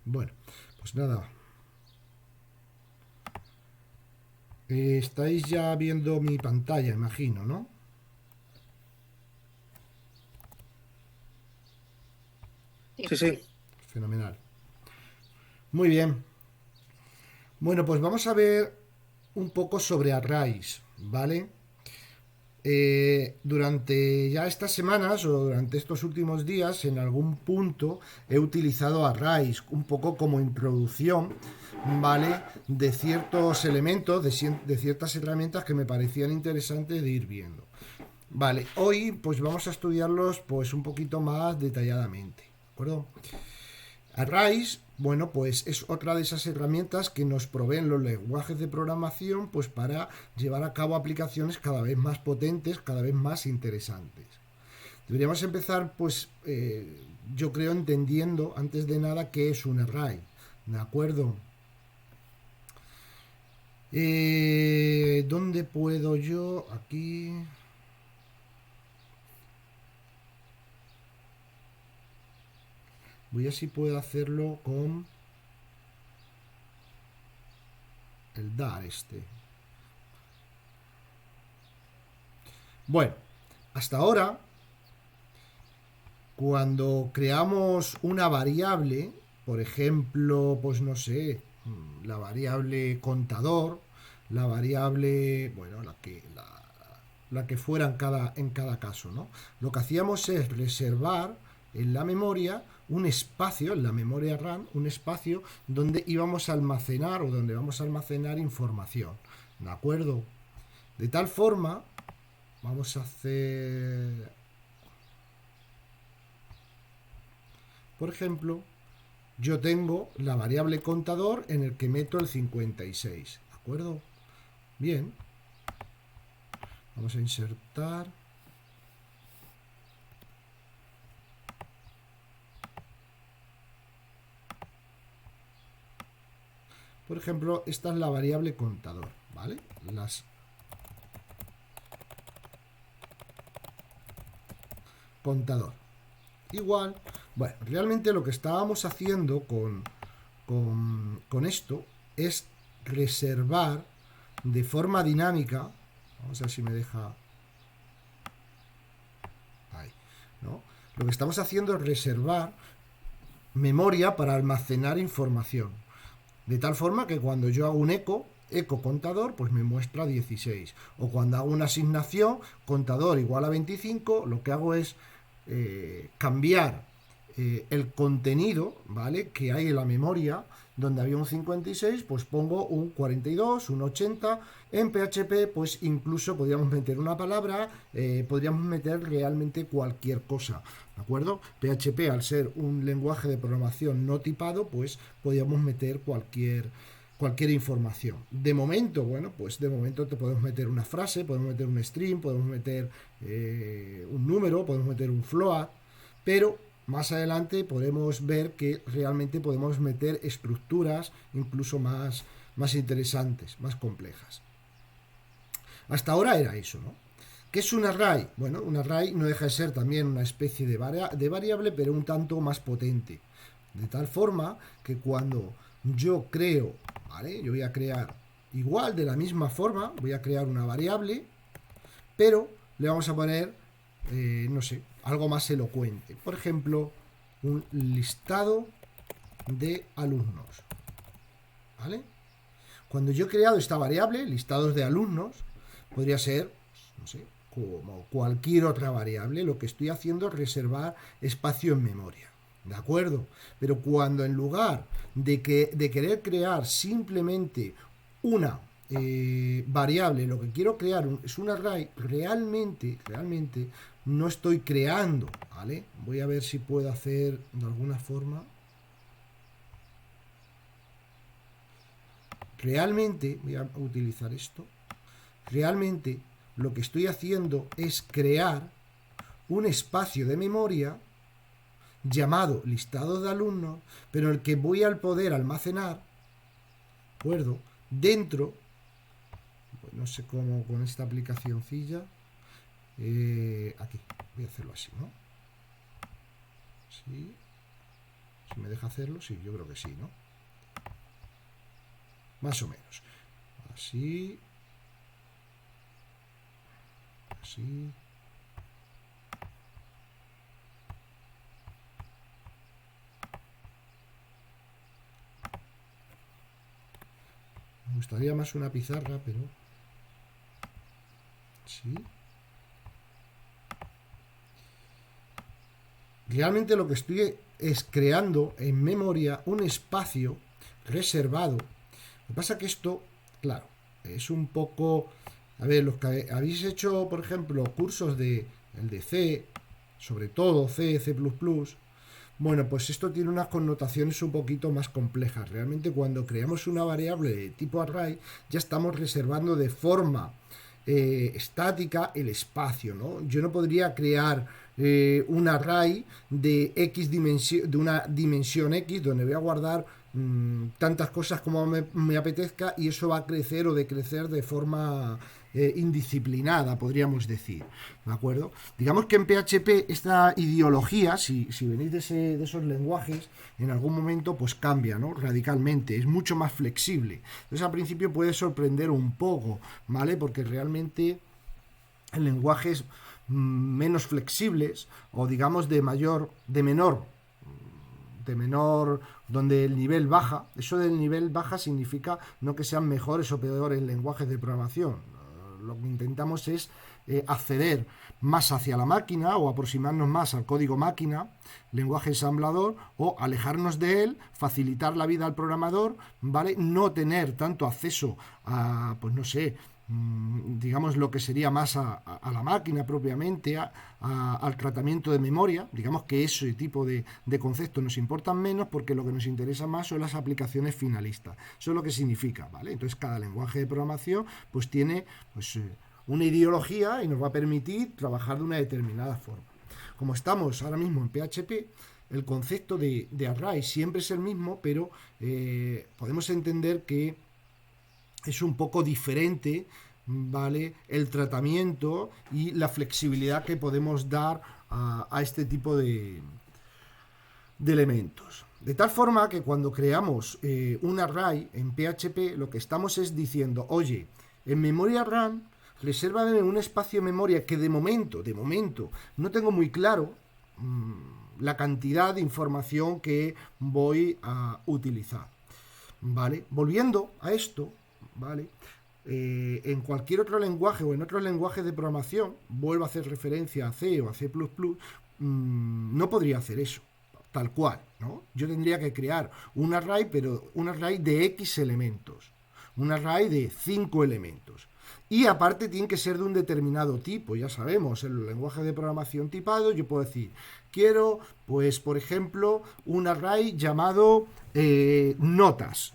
Bueno, pues nada. Estáis ya viendo mi pantalla, imagino, ¿no? Sí, sí. Fenomenal. Muy bien. Bueno, pues vamos a ver un poco sobre arrays, ¿vale? Durante ya estas semanas o durante estos últimos días, en algún punto he utilizado arrays un poco como introducción, ¿vale? De ciertos elementos, de ciertas herramientas que me parecían interesantes de ir viendo. Vale, hoy pues vamos a estudiarlos pues un poquito más detalladamente, ¿de acuerdo? Arrays, bueno, pues es otra de esas herramientas que nos proveen los lenguajes de programación pues para llevar a cabo aplicaciones cada vez más potentes, cada vez más interesantes. Deberíamos empezar pues yo creo entendiendo antes de nada qué es un array, ¿de acuerdo? ¿Dónde puedo yo? Aquí. Voy a ver si puedo hacerlo con el dar este. Bueno, hasta ahora, cuando creamos una variable, por ejemplo, pues no sé, la variable contador, la variable, bueno, la que fuera en cada caso, ¿no? Lo que hacíamos es reservar en la memoria un espacio, en la memoria RAM, un espacio donde íbamos a almacenar o donde vamos a almacenar información, ¿de acuerdo? De tal forma, vamos a hacer, por ejemplo, yo tengo la variable contador en el que meto el 56, ¿de acuerdo? Bien, vamos a insertar. Por ejemplo, esta es la variable contador, ¿vale? Las contador. Igual, bueno, realmente lo que estábamos haciendo con esto es reservar de forma dinámica, vamos a ver si me deja ahí, ¿no? Lo que estamos haciendo es reservar memoria para almacenar información. De tal forma que cuando yo hago un eco contador, pues me muestra 16. O cuando hago una asignación, contador igual a 25, lo que hago es cambiar el contenido, ¿vale? Que hay en la memoria, donde había un 56, pues pongo un 42, un 80. En PHP, pues incluso podríamos meter una palabra, podríamos meter realmente cualquier cosa, ¿de acuerdo? PHP, al ser un lenguaje de programación no tipado, pues podríamos meter cualquier información. De momento, bueno, pues de momento te podemos meter una frase, podemos meter un string, podemos meter un número, podemos meter un float, pero más adelante podemos ver que realmente podemos meter estructuras incluso más interesantes, más complejas. Hasta ahora era eso, ¿no? ¿Qué es un array? Bueno, un array no deja de ser también una especie de variable, pero un tanto más potente. De tal forma que cuando yo creo, ¿vale? Yo voy a crear igual, de la misma forma, voy a crear una variable, pero le vamos a poner, no sé, algo más elocuente. Por ejemplo, un listado de alumnos, ¿vale? Cuando yo he creado esta variable, listados de alumnos, podría ser, no sé, como cualquier otra variable, lo que estoy haciendo es reservar espacio en memoria. ¿De acuerdo? Pero cuando en lugar de querer crear simplemente una variable, lo que quiero crear es un array, realmente no estoy creando, ¿vale? Voy a ver si puedo hacer de alguna forma. Realmente, voy a utilizar esto, realmente lo que estoy haciendo es crear un espacio de memoria llamado listado de alumnos, pero el que voy a poder almacenar, ¿de acuerdo? Dentro, pues no sé cómo con esta aplicacióncilla, aquí, voy a hacerlo así, ¿no? Sí, Si me deja hacerlo, sí, yo creo que sí, ¿no? Más o menos. Así. Así. Me gustaría más una pizarra, pero... Sí. Realmente lo que estoy es creando en memoria un espacio reservado. Lo que pasa es que esto, claro, es un poco... A ver, los que habéis hecho, por ejemplo, cursos de el de C, sobre todo C, C++, bueno, pues esto tiene unas connotaciones un poquito más complejas. Realmente cuando creamos una variable de tipo array, ya estamos reservando de forma estática el espacio, ¿no? Yo no podría crear un array de X dimensión, de una dimensión X, donde voy a guardar tantas cosas como me apetezca, y eso va a crecer o decrecer de forma indisciplinada, podríamos decir, ¿de acuerdo? Digamos que en PHP esta ideología, si venís de esos lenguajes, en algún momento pues cambia, ¿no? Radicalmente, es mucho más flexible. Entonces al principio puede sorprender un poco, ¿vale? Porque realmente el lenguaje es menos flexibles, o digamos de menor, donde el nivel baja. Eso del nivel baja significa no que sean mejores o peores lenguajes de programación. Lo que intentamos es acceder más hacia la máquina, o aproximarnos más al código máquina, lenguaje ensamblador, o alejarnos de él, facilitar la vida al programador, ¿vale? No tener tanto acceso a, pues no sé, digamos lo que sería más a la máquina propiamente, al tratamiento de memoria. Digamos que ese tipo de conceptos nos importan menos, porque lo que nos interesa más son las aplicaciones finalistas. Eso es lo que significa, ¿vale? Entonces cada lenguaje de programación pues tiene pues una ideología y nos va a permitir trabajar de una determinada forma. Como estamos ahora mismo en PHP, el concepto de array siempre es el mismo, pero podemos entender que es un poco diferente, ¿vale? El tratamiento y la flexibilidad que podemos dar a este tipo de elementos. De tal forma que cuando creamos un array en PHP, lo que estamos es diciendo, oye, en memoria RAM, resérvame un espacio de memoria que de momento, no tengo muy claro la cantidad de información que voy a utilizar. ¿Vale? Volviendo a esto, ¿vale? En cualquier otro lenguaje o en otros lenguajes de programación, vuelvo a hacer referencia a C o a C++, no podría hacer eso, tal cual, ¿no? Yo tendría que crear un array, pero un array de X elementos, un array de 5 elementos. Y aparte tiene que ser de un determinado tipo. Ya sabemos, en el lenguaje de programación tipado, yo puedo decir, quiero, pues, por ejemplo, un array llamado notas,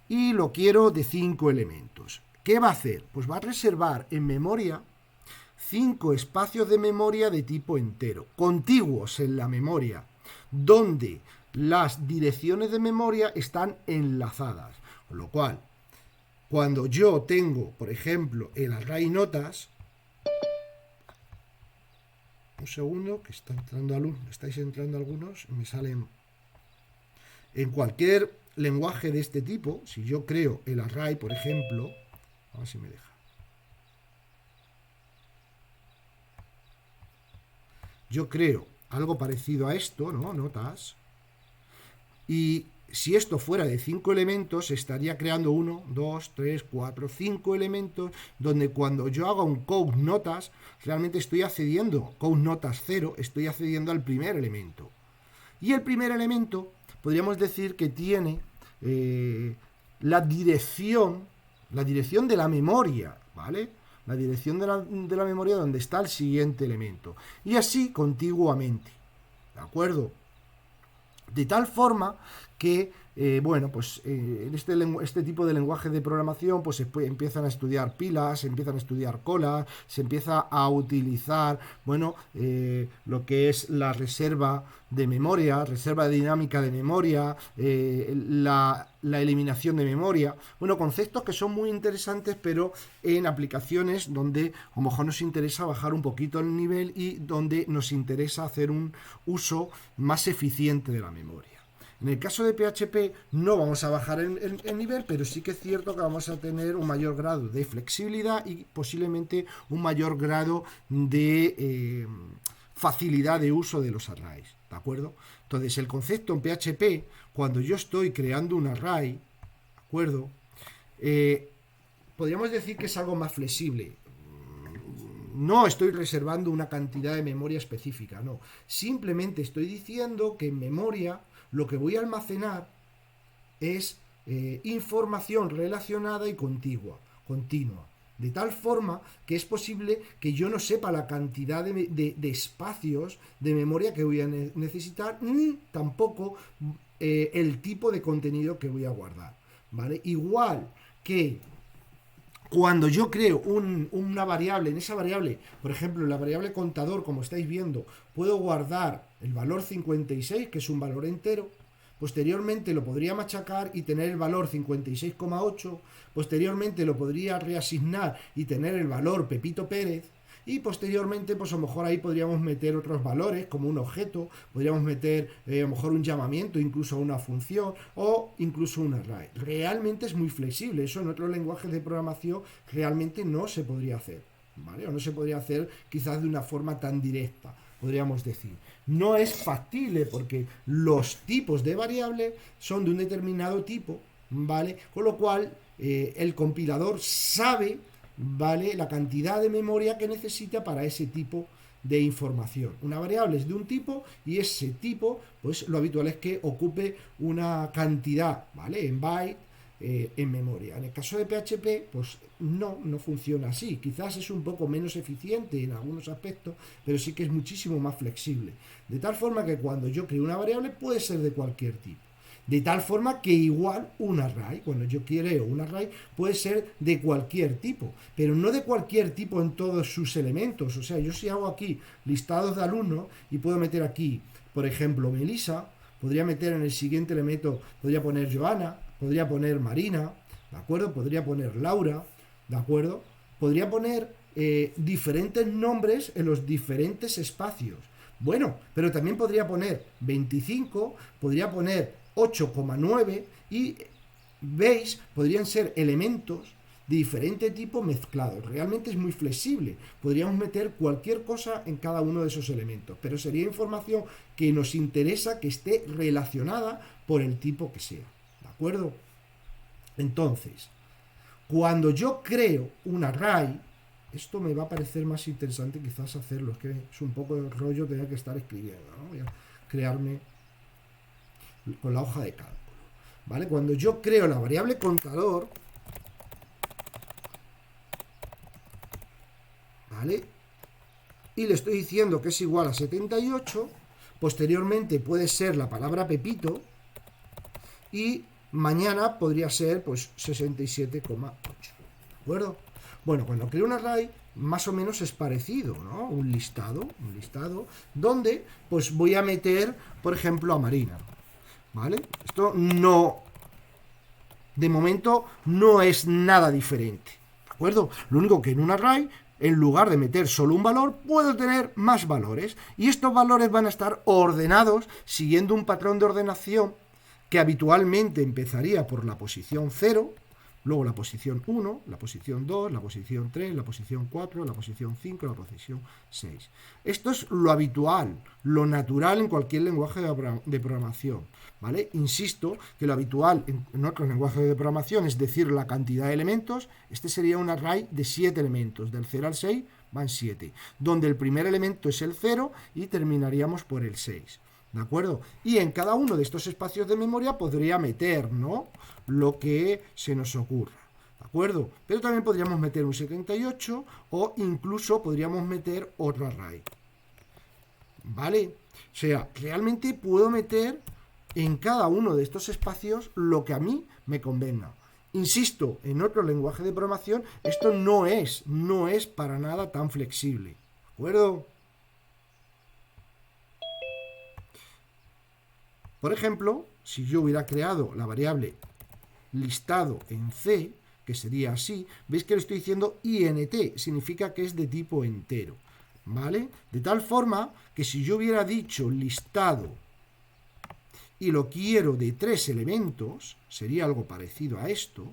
y lo quiero de 5 elementos. ¿Qué va a hacer? Pues va a reservar en memoria 5 espacios de memoria de tipo entero, contiguos en la memoria, donde las direcciones de memoria están enlazadas. Con lo cual, cuando yo tengo, por ejemplo, el array notas, un segundo, que estáis entrando algunos, me salen en cualquier lenguaje de este tipo. Si yo creo el array, por ejemplo, a ver si me deja. Yo creo algo parecido a esto, ¿no? Notas. Y si esto fuera de 5 elementos, estaría creando 1, 2, 3, 4, 5 elementos, donde cuando yo haga un code notas, realmente estoy accediendo, code notas 0, estoy accediendo al primer elemento. Y el primer elemento, podríamos decir que tiene la dirección de la memoria, ¿vale? La dirección de la memoria donde está el siguiente elemento. Y así contiguamente, ¿de acuerdo? De tal forma que, bueno, pues en este tipo de lenguaje de programación, pues empiezan a estudiar pilas, se empiezan a estudiar colas, se empieza a utilizar, bueno, lo que es la reserva de memoria, reserva dinámica de memoria, la eliminación de memoria. Bueno, conceptos que son muy interesantes, pero en aplicaciones donde a lo mejor nos interesa bajar un poquito el nivel y donde nos interesa hacer un uso más eficiente de la memoria. En el caso de PHP no vamos a bajar el nivel, pero sí que es cierto que vamos a tener un mayor grado de flexibilidad y posiblemente un mayor grado de facilidad de uso de los arrays, ¿de acuerdo? Entonces, el concepto en PHP, cuando yo estoy creando un array, ¿de acuerdo? Podríamos decir que es algo más flexible. No estoy reservando una cantidad de memoria específica, no. Simplemente estoy diciendo que en memoria lo que voy a almacenar es información relacionada y continua. De tal forma que es posible que yo no sepa la cantidad de espacios de memoria que voy a necesitar, ni tampoco el tipo de contenido que voy a guardar, ¿vale? Igual que cuando yo creo una variable, en esa variable, por ejemplo, en la variable contador, como estáis viendo, puedo guardar el valor 56, que es un valor entero. Posteriormente lo podría machacar y tener el valor 56,8. Posteriormente lo podría reasignar y tener el valor Pepito Pérez. Y posteriormente, pues a lo mejor ahí podríamos meter otros valores, como un objeto, podríamos meter a lo mejor un llamamiento, incluso una función, o incluso un array. Realmente es muy flexible, eso en otros lenguajes de programación realmente no se podría hacer, ¿vale? O no se podría hacer quizás de una forma tan directa, podríamos decir. No es factible porque los tipos de variables son de un determinado tipo, ¿vale? Con lo cual, el compilador sabe, ¿vale?, la cantidad de memoria que necesita para ese tipo de información. Una variable es de un tipo y ese tipo, pues lo habitual es que ocupe una cantidad, ¿vale?, en byte, en memoria. En el caso de PHP, pues no funciona así. Quizás es un poco menos eficiente en algunos aspectos, pero sí que es muchísimo más flexible. De tal forma que cuando yo creo una variable puede ser de cualquier tipo. De tal forma que igual un array, cuando yo creo un array, puede ser de cualquier tipo, pero no de cualquier tipo en todos sus elementos. O sea, yo si hago aquí listados de alumnos y puedo meter aquí, por ejemplo, Melissa, podría meter en el siguiente elemento, podría poner Joana, podría poner Marina, ¿de acuerdo? Podría poner Laura, ¿de acuerdo? Podría poner diferentes nombres en los diferentes espacios. Bueno, pero también podría poner 25, podría poner 8,9 y veis, podrían ser elementos de diferente tipo mezclados. Realmente es muy flexible. Podríamos meter cualquier cosa en cada uno de esos elementos, pero sería información que nos interesa que esté relacionada por el tipo que sea. ¿De acuerdo? Entonces, cuando yo creo un array, esto me va a parecer más interesante quizás hacerlo, es que es un poco de rollo tener que estar escribiendo, ¿no? Voy a crearme con la hoja de cálculo, ¿vale? Cuando yo creo la variable contador, ¿vale?, y le estoy diciendo que es igual a 78, posteriormente puede ser la palabra Pepito y mañana podría ser pues 67,8, ¿de acuerdo? Bueno, cuando creo un array más o menos es parecido, ¿no? Un listado donde pues voy a meter, por ejemplo, a Marina, ¿vale? Esto no, de momento, no es nada diferente, ¿de acuerdo? Lo único que en un array, en lugar de meter solo un valor, puedo tener más valores. Y estos valores van a estar ordenados siguiendo un patrón de ordenación que habitualmente empezaría por la posición 0, luego la posición 1, la posición 2, la posición 3, la posición 4, la posición 5, la posición 6. Esto es lo habitual, lo natural en cualquier lenguaje de programación, ¿vale? Insisto que lo habitual en otros lenguajes de programación es decir la cantidad de elementos. Este sería un array de 7 elementos, del 0 al 6 van 7, donde el primer elemento es el 0 y terminaríamos por el 6. ¿De acuerdo? Y en cada uno de estos espacios de memoria podría meter, ¿no?, lo que se nos ocurra. ¿De acuerdo? Pero también podríamos meter un 78 o incluso podríamos meter otro array. ¿Vale? O sea, realmente puedo meter en cada uno de estos espacios lo que a mí me convenga. Insisto, en otro lenguaje de programación esto no es para nada tan flexible. ¿De acuerdo? Por ejemplo, si yo hubiera creado la variable listado en C, que sería así, veis que le estoy diciendo int, significa que es de tipo entero, ¿vale? De tal forma que si yo hubiera dicho listado y lo quiero de 3 elementos, sería algo parecido a esto,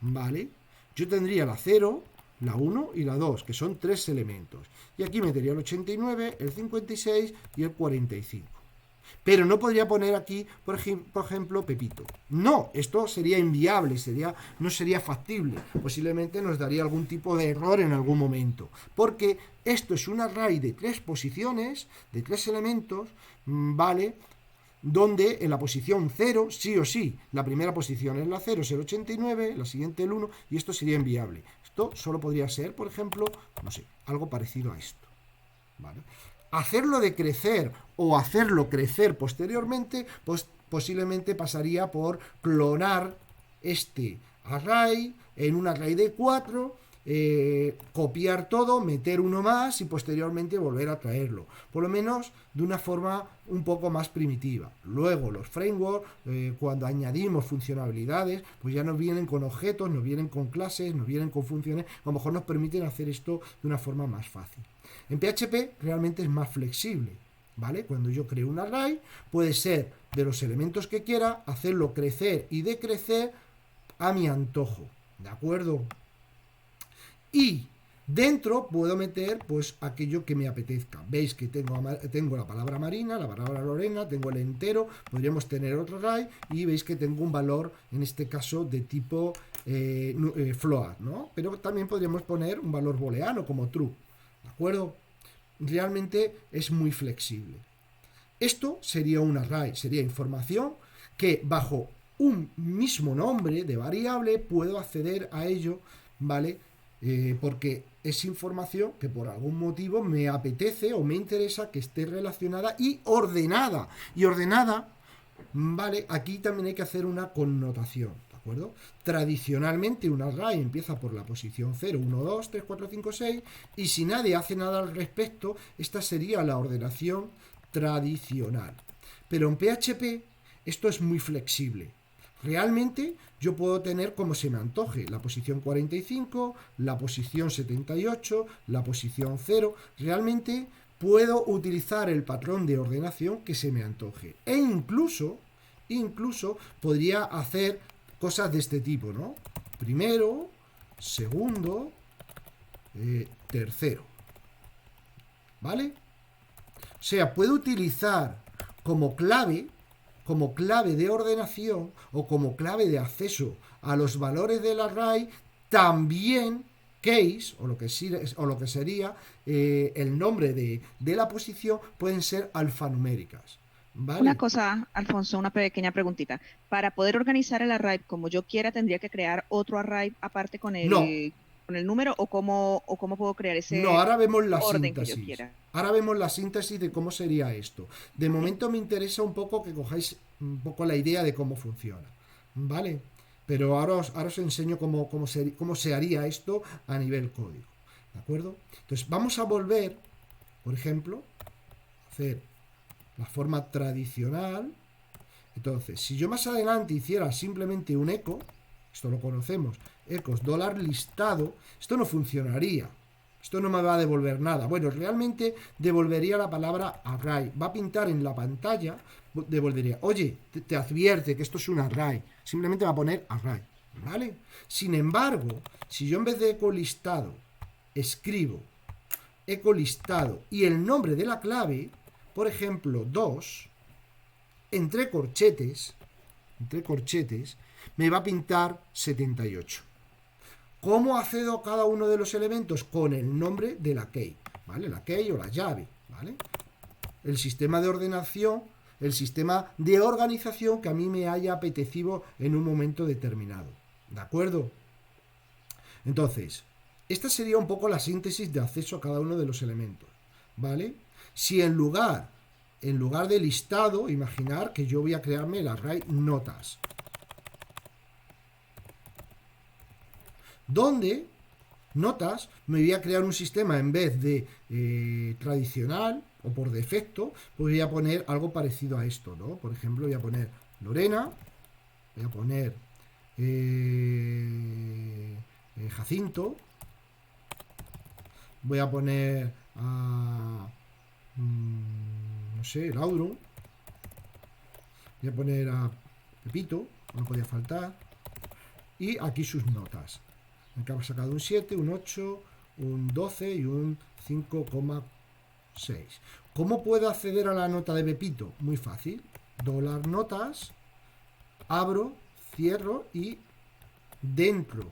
¿vale? Yo tendría la 0, la 1 y la 2, que son 3 elementos. Y aquí metería el 89, el 56 y el 45. Pero no podría poner aquí, por ejemplo, Pepito. No, esto sería inviable, no sería factible. Posiblemente nos daría algún tipo de error en algún momento. Porque esto es un array de 3 posiciones, de 3 elementos, ¿vale? Donde en la posición 0, sí o sí, la primera posición es la 0, es el 89, la siguiente el 1, y esto sería inviable. Esto solo podría ser, por ejemplo, no sé, algo parecido a esto, ¿vale? Hacerlo decrecer o hacerlo crecer posteriormente, pues posiblemente pasaría por clonar este array en un array de 4, copiar todo, meter uno más y posteriormente volver a traerlo. Por lo menos de una forma un poco más primitiva. Luego los frameworks, cuando añadimos funcionalidades, pues ya nos vienen con objetos, nos vienen con clases, nos vienen con funciones, a lo mejor nos permiten hacer esto de una forma más fácil. En PHP realmente es más flexible, ¿vale? Cuando yo creo un array, puede ser de los elementos que quiera, hacerlo crecer y decrecer a mi antojo, ¿de acuerdo? Y dentro puedo meter pues aquello que me apetezca. Veis que tengo la palabra Marina, la palabra Lorena, tengo el entero, podríamos tener otro array y veis que tengo un valor, en este caso, de tipo float, ¿no? Pero también podríamos poner un valor booleano como true, ¿de acuerdo? Realmente es muy flexible. Esto sería un array, sería información que bajo un mismo nombre de variable puedo acceder a ello, ¿vale? Porque es información que por algún motivo me apetece o me interesa que esté relacionada y ordenada. Y ordenada, ¿vale? Aquí también hay que hacer una connotación, ¿de acuerdo? Tradicionalmente un array empieza por la posición 0, 1, 2, 3, 4, 5, 6 y si nadie hace nada al respecto, esta sería la ordenación tradicional. Pero en PHP esto es muy flexible. Realmente yo puedo tener como se me antoje la posición 45, la posición 78, la posición 0. Realmente puedo utilizar el patrón de ordenación que se me antoje. E incluso podría hacer cosas de este tipo, ¿no? Primero, segundo, tercero. ¿Vale? O sea, puedo utilizar como clave de ordenación o como clave de acceso a los valores del array también case o lo que sería el nombre de la posición pueden ser alfanuméricas, Una ¿vale? cosa, Alfonso, una pequeña preguntita. Para poder organizar el array como yo quiera, ¿tendría que crear otro array aparte No, con el número o cómo puedo crear no, ese ahora vemos la orden que yo síntesis. quiera? Ahora vemos la síntesis de cómo sería esto. De Vale. momento me interesa un poco que cojáis un poco la idea de cómo funciona, ¿vale? Pero ahora os enseño cómo se haría esto a nivel código, ¿de acuerdo? Entonces vamos a volver, por ejemplo, a hacer la forma tradicional. Entonces, si yo más adelante hiciera simplemente un eco, esto lo conocemos, ecos $listado, esto no funcionaría. Esto no me va a devolver nada. Bueno, realmente devolvería la palabra array. Va a pintar en la pantalla, devolvería, oye, te advierte que esto es un array. Simplemente va a poner array, ¿vale? Sin embargo, si yo en vez de eco listado escribo eco listado y el nombre de la clave, por ejemplo, 2, entre corchetes, me va a pintar 78. ¿Cómo accedo a cada uno de los elementos? Con el nombre de la key, ¿vale? La key o la llave, ¿vale? El sistema de ordenación, el sistema de organización que a mí me haya apetecido en un momento determinado, ¿de acuerdo? Entonces, esta sería un poco la síntesis de acceso a cada uno de los elementos, ¿vale? Si en lugar de listado, imaginar que yo voy a crearme el array notas, donde notas me voy a crear un sistema en vez de tradicional o por defecto, pues voy a poner algo parecido a esto, ¿no? Por ejemplo, voy a poner Lorena, voy a poner Jacinto, voy a poner no sé, Lauro, Voy a poner a Pepito, no podía faltar. Y aquí sus notas. Acá ha sacado un 7, un 8, un 12 y un 5,6. ¿Cómo puedo acceder a la nota de Pepito? Muy fácil. $notas, abro, cierro y dentro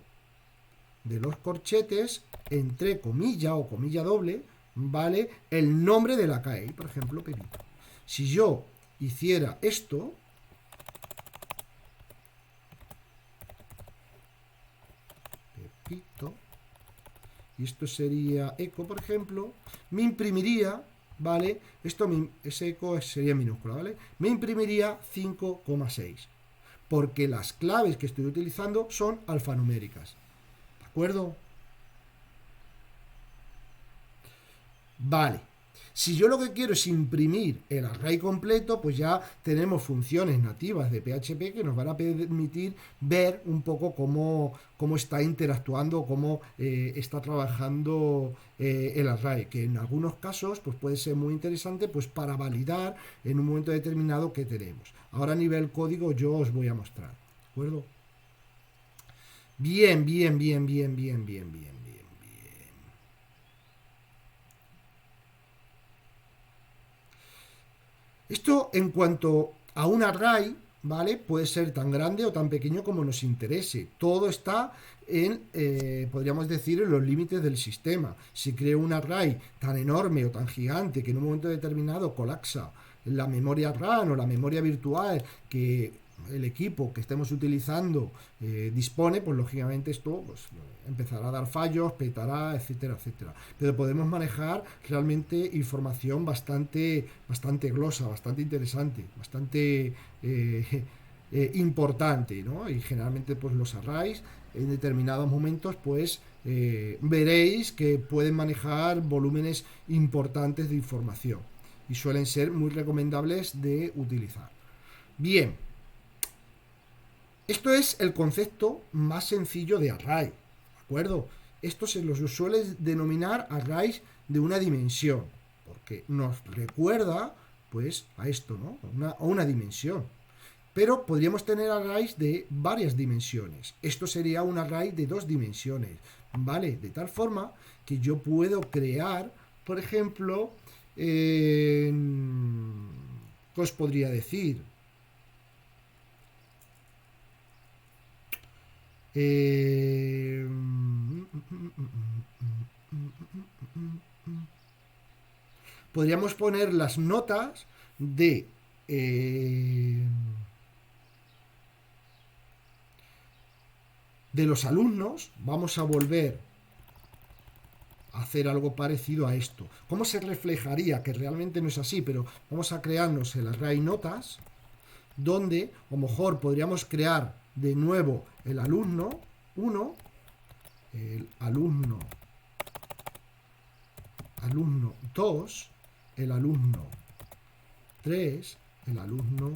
de los corchetes, entre comilla o comilla doble, vale el nombre de la KEY, por ejemplo, Pepito. Si yo hiciera esto, Pepito, y esto sería eco, por ejemplo, me imprimiría, ¿vale? Ese eco sería minúscula, ¿vale? Me imprimiría 5,6, porque las claves que estoy utilizando son alfanuméricas. ¿De acuerdo? Vale. Si yo lo que quiero es imprimir el array completo, pues ya tenemos funciones nativas de PHP que nos van a permitir ver un poco cómo está interactuando, cómo está trabajando el array, que en algunos casos pues puede ser muy interesante pues para validar en un momento determinado qué tenemos. Ahora a nivel código yo os voy a mostrar, ¿de acuerdo? Bien. Esto en cuanto a un array, ¿vale? Puede ser tan grande o tan pequeño como nos interese. Todo está podríamos decir, en los límites del sistema. Si creo un array tan enorme o tan gigante que en un momento determinado colapsa la memoria RAM o la memoria virtual que el equipo que estemos utilizando dispone, pues lógicamente esto pues, empezará a dar fallos, petará, etcétera, etcétera. Pero podemos manejar realmente información bastante glosa, bastante interesante, bastante importante, ¿no? Y generalmente pues los arrays en determinados momentos pues veréis que pueden manejar volúmenes importantes de información y suelen ser muy recomendables de utilizar. Bien, esto es el concepto más sencillo de array, ¿de acuerdo? Esto se los suele denominar arrays de una dimensión, porque nos recuerda pues a esto, ¿no? A una dimensión. Pero podríamos tener arrays de varias dimensiones. Esto sería un array de 2 dimensiones, ¿vale? De tal forma que yo puedo crear, por ejemplo, ¿qué os podría decir? Podríamos poner las notas de los alumnos. Vamos a volver a hacer algo parecido a esto. ¿Cómo se reflejaría? Que realmente no es así, pero vamos a crearnos el array notas, donde a lo mejor podríamos crear de nuevo el alumno 1, el alumno 2, el alumno 3, el alumno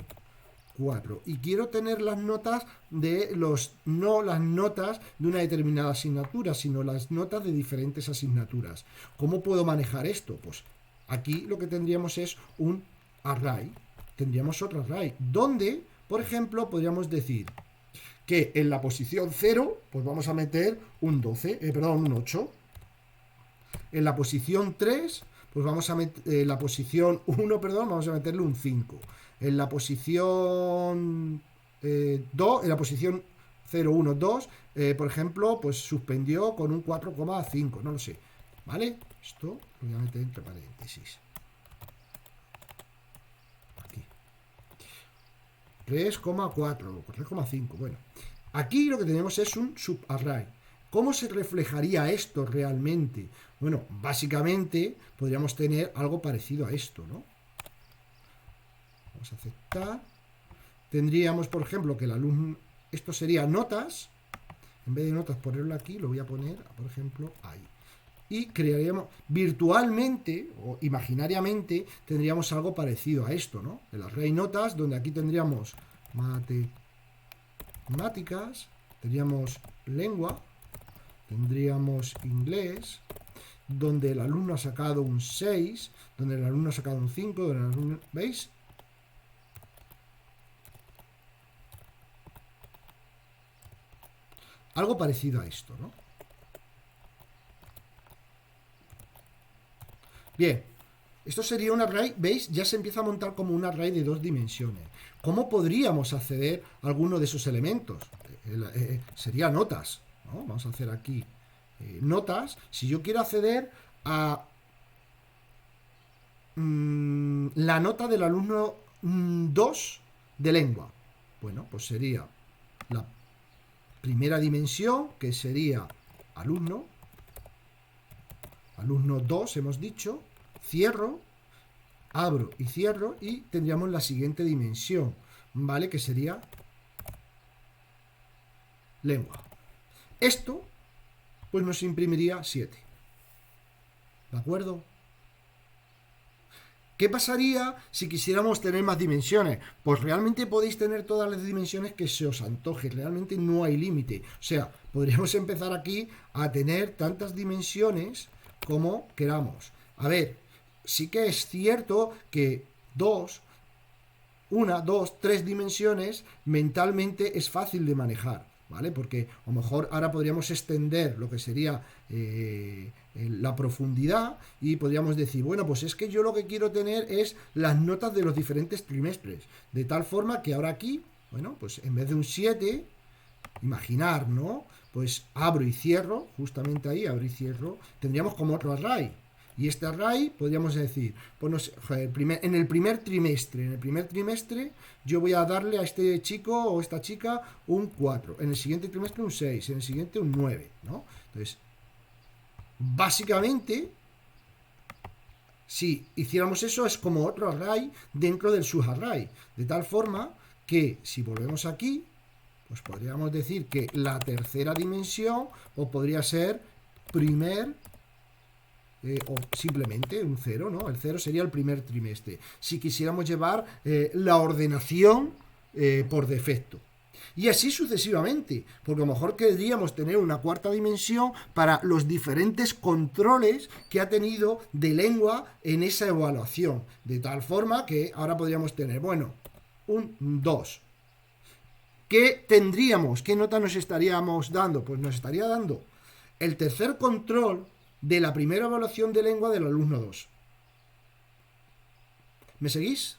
4. Y quiero tener las notas de no las notas de una determinada asignatura, sino las notas de diferentes asignaturas. ¿Cómo puedo manejar esto? Pues aquí lo que tendríamos es un array. Tendríamos otro array, donde, por ejemplo, podríamos decir que en la posición 0, pues vamos a meter un 8. En la posición 3, pues vamos a meter, en la posición 1, vamos a meterle un 5. En la posición 2, en la posición 0, 1, 2, por ejemplo, pues suspendió con un 4,5, no lo sé. ¿Vale? Esto lo voy a meter entre paréntesis. Aquí. 3,4, 3,5, bueno. Aquí lo que tenemos es un subarray. ¿Cómo se reflejaría esto realmente? Bueno, básicamente podríamos tener algo parecido a esto, ¿no? Vamos a aceptar. Tendríamos, por ejemplo, que el alumno... Esto sería notas. En vez de notas ponerlo aquí, lo voy a poner, por ejemplo, ahí. Y crearíamos virtualmente o imaginariamente tendríamos algo parecido a esto, ¿no? El array notas, donde aquí tendríamos matemáticas, tendríamos lengua, tendríamos inglés, donde el alumno ha sacado un 6, donde el alumno ha sacado un 5, donde el alumno... ¿Veis? Algo parecido a esto, ¿no? Bien, esto sería un array, ¿veis? Ya se empieza a montar como un array de 2 dimensiones. ¿Cómo podríamos acceder a alguno de esos elementos? Sería notas, ¿no? Vamos a hacer aquí notas. Si yo quiero acceder a la nota del alumno 2 de lengua, bueno, pues sería la primera dimensión, que sería alumno, alumno 2 hemos dicho, cierro, abro y cierro y tendríamos la siguiente dimensión, ¿vale? Que sería lengua. Esto, pues nos imprimiría 7. ¿De acuerdo? ¿Qué pasaría si quisiéramos tener más dimensiones? Pues realmente podéis tener todas las dimensiones que se os antoje, realmente no hay límite. O sea, podríamos empezar aquí a tener tantas dimensiones como queramos. A ver, sí que es cierto que 1, 2, 3 dimensiones mentalmente es fácil de manejar, ¿vale? Porque a lo mejor ahora podríamos extender lo que sería la profundidad y podríamos decir, bueno, pues es que yo lo que quiero tener es las notas de los diferentes trimestres, de tal forma que ahora aquí, bueno, pues en vez de un 7, imaginar, ¿no? Pues abro y cierro, justamente ahí, abro y cierro, tendríamos como otro array. Y este array, podríamos decir, pues no sé, en el primer trimestre, yo voy a darle a este chico o esta chica un 4, en el siguiente trimestre un 6, en el siguiente un 9, ¿no? Entonces, básicamente, si hiciéramos eso, es como otro array dentro del subarray, de tal forma que, si volvemos aquí, pues podríamos decir que la tercera dimensión, o podría ser primer, o simplemente un 0, ¿no? El 0 sería el primer trimestre. Si quisiéramos llevar la ordenación por defecto. Y así sucesivamente, porque a lo mejor querríamos tener una cuarta dimensión para los diferentes controles que ha tenido de lengua en esa evaluación. De tal forma que ahora podríamos tener, bueno, un 2. ¿Qué tendríamos? ¿Qué nota nos estaríamos dando? Pues nos estaría dando el tercer control de la primera evaluación de lengua del alumno 2. ¿Me seguís?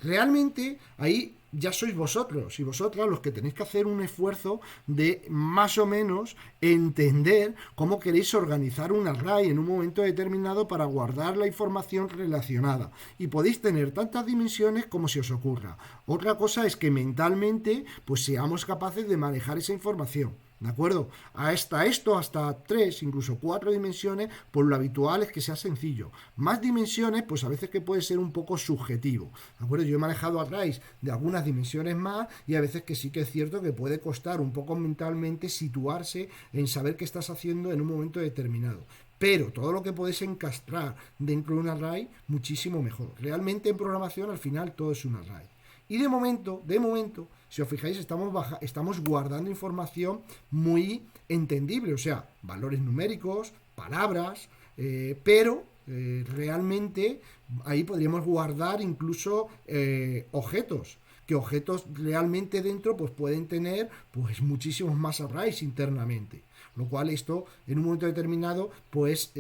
Realmente ahí ya sois vosotros y vosotras los que tenéis que hacer un esfuerzo de más o menos entender cómo queréis organizar un array en un momento determinado para guardar la información relacionada. Y podéis tener tantas dimensiones como se os ocurra. Otra cosa es que mentalmente pues seamos capaces de manejar esa información. ¿De acuerdo? Hasta 3, incluso 4 dimensiones, pues lo habitual es que sea sencillo. Más dimensiones, pues a veces que puede ser un poco subjetivo. ¿De acuerdo? Yo he manejado arrays de algunas dimensiones más y a veces que sí que es cierto que puede costar un poco mentalmente situarse en saber qué estás haciendo en un momento determinado. Pero todo lo que puedes encastrar dentro de un array, muchísimo mejor. Realmente en programación al final todo es un array. Y de momento, si os fijáis, estamos guardando información muy entendible, o sea, valores numéricos, palabras, pero realmente ahí podríamos guardar incluso objetos, que objetos realmente dentro pues pueden tener pues muchísimos más arrays internamente, lo cual esto en un momento determinado pues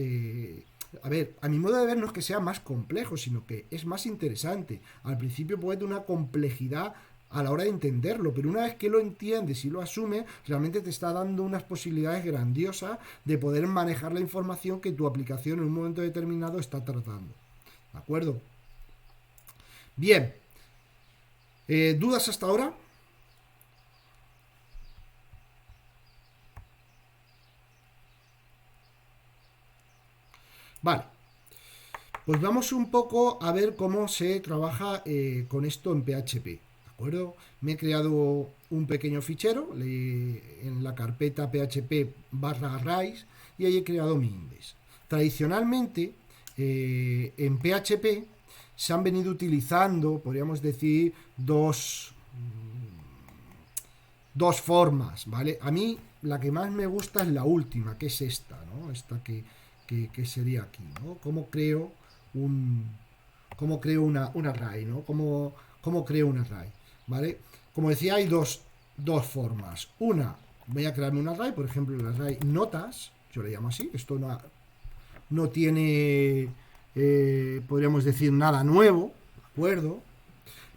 a ver, a mi modo de ver no es que sea más complejo, sino que es más interesante. Al principio puede tener una complejidad a la hora de entenderlo, pero una vez que lo entiendes y lo asumes, realmente te está dando unas posibilidades grandiosas de poder manejar la información que tu aplicación en un momento determinado está tratando. ¿De acuerdo? Bien. ¿Dudas hasta ahora? Vale, pues vamos un poco a ver cómo se trabaja con esto en PHP, ¿de acuerdo? Me he creado un pequeño fichero en la carpeta php/arrays y ahí he creado mi index. Tradicionalmente, en PHP se han venido utilizando, podríamos decir, dos formas, ¿vale? A mí la que más me gusta es la última, que es esta, ¿no? Esta que sería aquí, ¿no? ¿Cómo creo un array, ¿no? ¿Cómo creo un array? ¿Vale? Como decía, hay dos formas. Una voy a crearme un array, por ejemplo, el array notas, yo le llamo así, esto no tiene, podríamos decir, nada nuevo, ¿de acuerdo?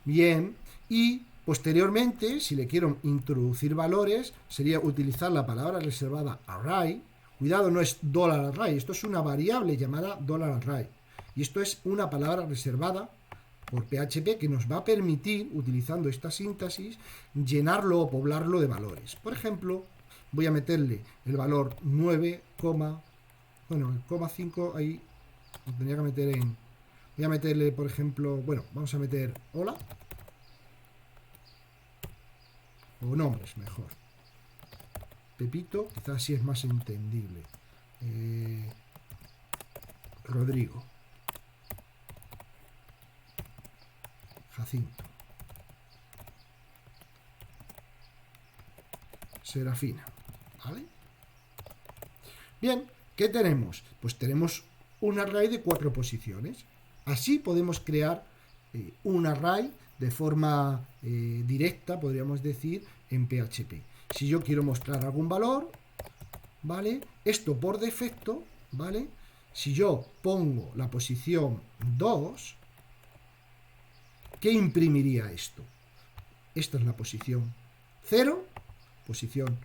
Bien, y posteriormente, si le quiero introducir valores, sería utilizar la palabra reservada array. Cuidado, no es $array, esto es una variable llamada $array. Y esto es una palabra reservada por PHP que nos va a permitir, utilizando esta síntesis, llenarlo o poblarlo de valores. Por ejemplo, voy a meterle el valor 9, bueno, el coma 5 ahí lo tendría que meter en... Voy a meterle, por ejemplo, bueno, vamos a meter hola. O nombres, mejor. Pepito, quizás así es más entendible. Rodrigo. Jacinto. Serafina. ¿Vale? Bien, ¿qué tenemos? Pues tenemos un array de 4 posiciones. Así podemos crear un array de forma directa, podríamos decir, en PHP. Si yo quiero mostrar algún valor, ¿vale? Esto por defecto, ¿vale? Si yo pongo la posición 2, ¿qué imprimiría esto? Esta es la posición 0, posición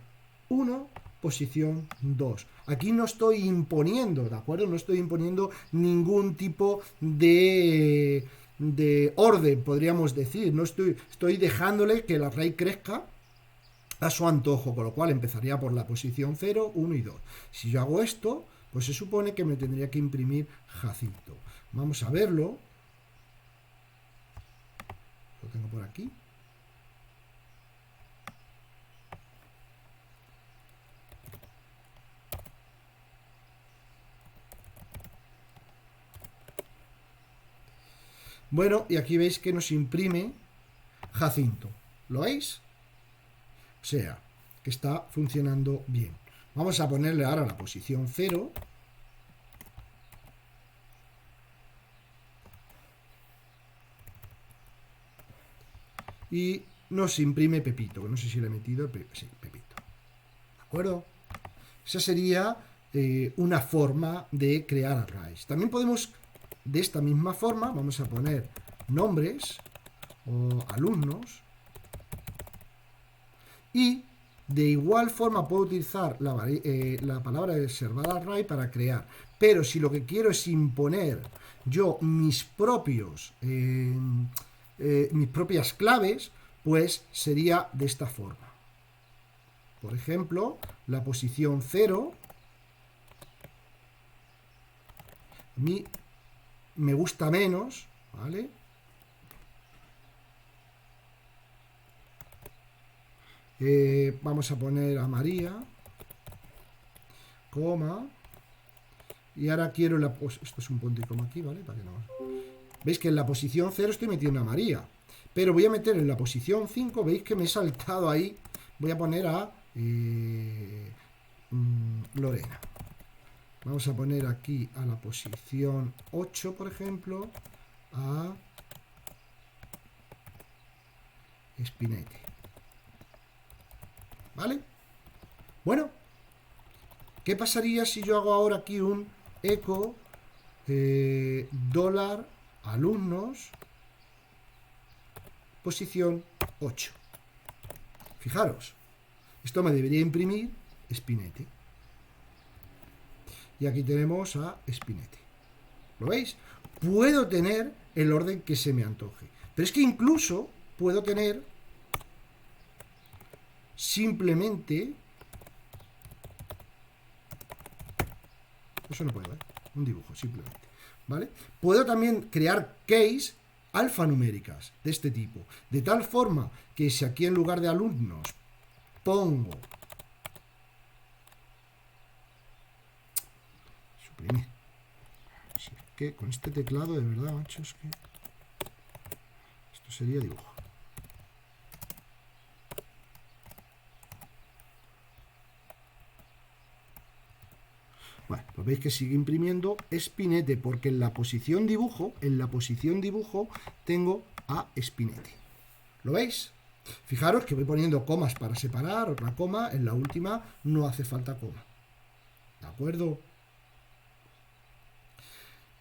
1, posición 2. Aquí no estoy imponiendo, ¿de acuerdo? No estoy imponiendo ningún tipo de orden, podríamos decir. No estoy dejándole que el array crezca a su antojo, con lo cual empezaría por la posición 0, 1 y 2. Si yo hago esto, pues se supone que me tendría que imprimir Jacinto. Vamos a verlo. Lo tengo por aquí. Bueno, y aquí veis que nos imprime Jacinto. ¿Lo veis? O sea, que está funcionando bien. Vamos a ponerle ahora la posición 0. Y nos imprime Pepito, que no sé si le he metido, sí, Pepito. ¿De acuerdo? Esa sería una forma de crear arrays. También podemos, de esta misma forma, vamos a poner nombres o alumnos. Y de igual forma puedo utilizar la palabra reservada array para crear. Pero si lo que quiero es imponer yo mis propias claves, pues sería de esta forma. Por ejemplo, la posición 0 a mí me gusta menos, ¿vale? Vamos a poner a María, coma, y ahora quiero esto es un punto y coma aquí, ¿vale? Para que no... Veis que en la posición 0 estoy metiendo a María, pero voy a meter en la posición 5, veis que me he saltado ahí, voy a poner a Lorena. Vamos a poner aquí a la posición 8, por ejemplo, a Spinete. ¿Vale? Bueno, ¿qué pasaría si yo hago ahora aquí un echo dólar alumnos posición 8? Fijaros, esto me debería imprimir Spinete. Y aquí tenemos a Spinete. ¿Lo veis? Puedo tener el orden que se me antoje. Pero es que incluso puedo tener simplemente... Eso no puedo, ¿eh? Un dibujo, simplemente. ¿Vale? Puedo también crear keys alfanuméricas de este tipo. De tal forma que si aquí en lugar de alumnos pongo... Suprimir. Si es que con este teclado, de verdad, macho, es que... Esto sería dibujo. Bueno, pues veis que sigue imprimiendo Spinete, porque en la posición dibujo tengo a Spinete. ¿Lo veis? Fijaros que voy poniendo comas para separar, otra coma, en la última no hace falta coma. ¿De acuerdo?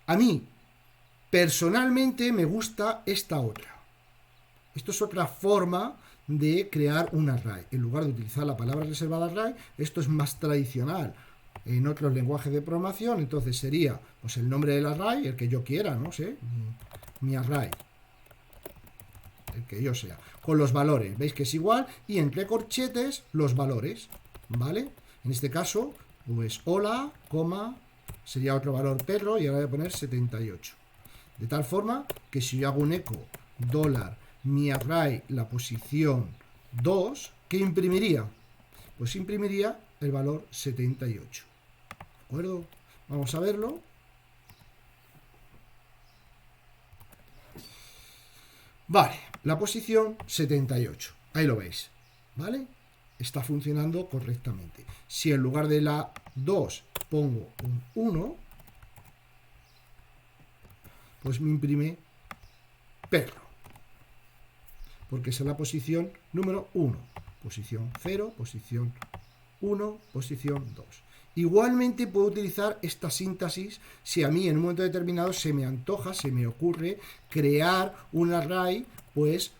A mí, personalmente, me gusta esta otra. Esto es otra forma de crear un array. En lugar de utilizar la palabra reservada array, esto es más tradicional en otros lenguajes de programación. Entonces sería pues el nombre del array, el que yo quiera, no sé, mi array, el que yo sea, con los valores, veis que es igual, y entre corchetes los valores, ¿vale? En este caso, pues hola, coma, sería otro valor perro, y ahora voy a poner 78. De tal forma que si yo hago un eco dólar mi array, la posición 2, ¿qué imprimiría? Pues imprimiría el valor 78. ¿De acuerdo? Vamos a verlo. Vale, la posición 78. Ahí lo veis. ¿Vale? Está funcionando correctamente. Si en lugar de la 2 pongo un 1, pues me imprime perro. Porque esa es la posición número 1. Posición 0, posición 1, posición 2. Igualmente puedo utilizar esta síntesis si a mí en un momento determinado se me antoja, se me ocurre crear un array, pues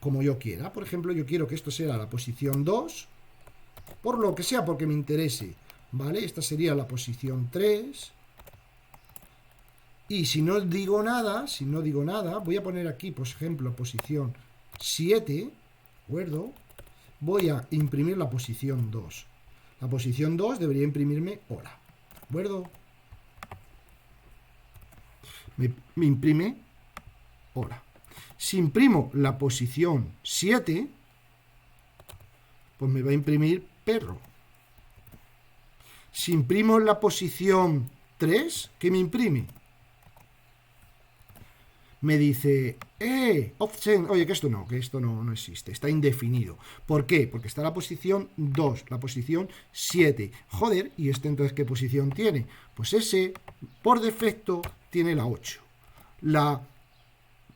como yo quiera. Por ejemplo, yo quiero que esto sea la posición 2, por lo que sea, porque me interese. ¿Vale? Esta sería la posición 3. Y si no digo nada, voy a poner aquí, por ejemplo, posición 7, ¿de acuerdo? Voy a imprimir la posición 2. La posición 2 debería imprimirme hola, ¿de acuerdo? Me imprime hola. Si imprimo la posición 7, pues me va a imprimir perro. Si imprimo la posición 3, ¿qué me imprime? Me dice, option, oye, que esto no existe, está indefinido. ¿Por qué? Porque está la posición 2, la posición 7. Joder, ¿y este entonces qué posición tiene? Pues ese, por defecto, tiene la 8. La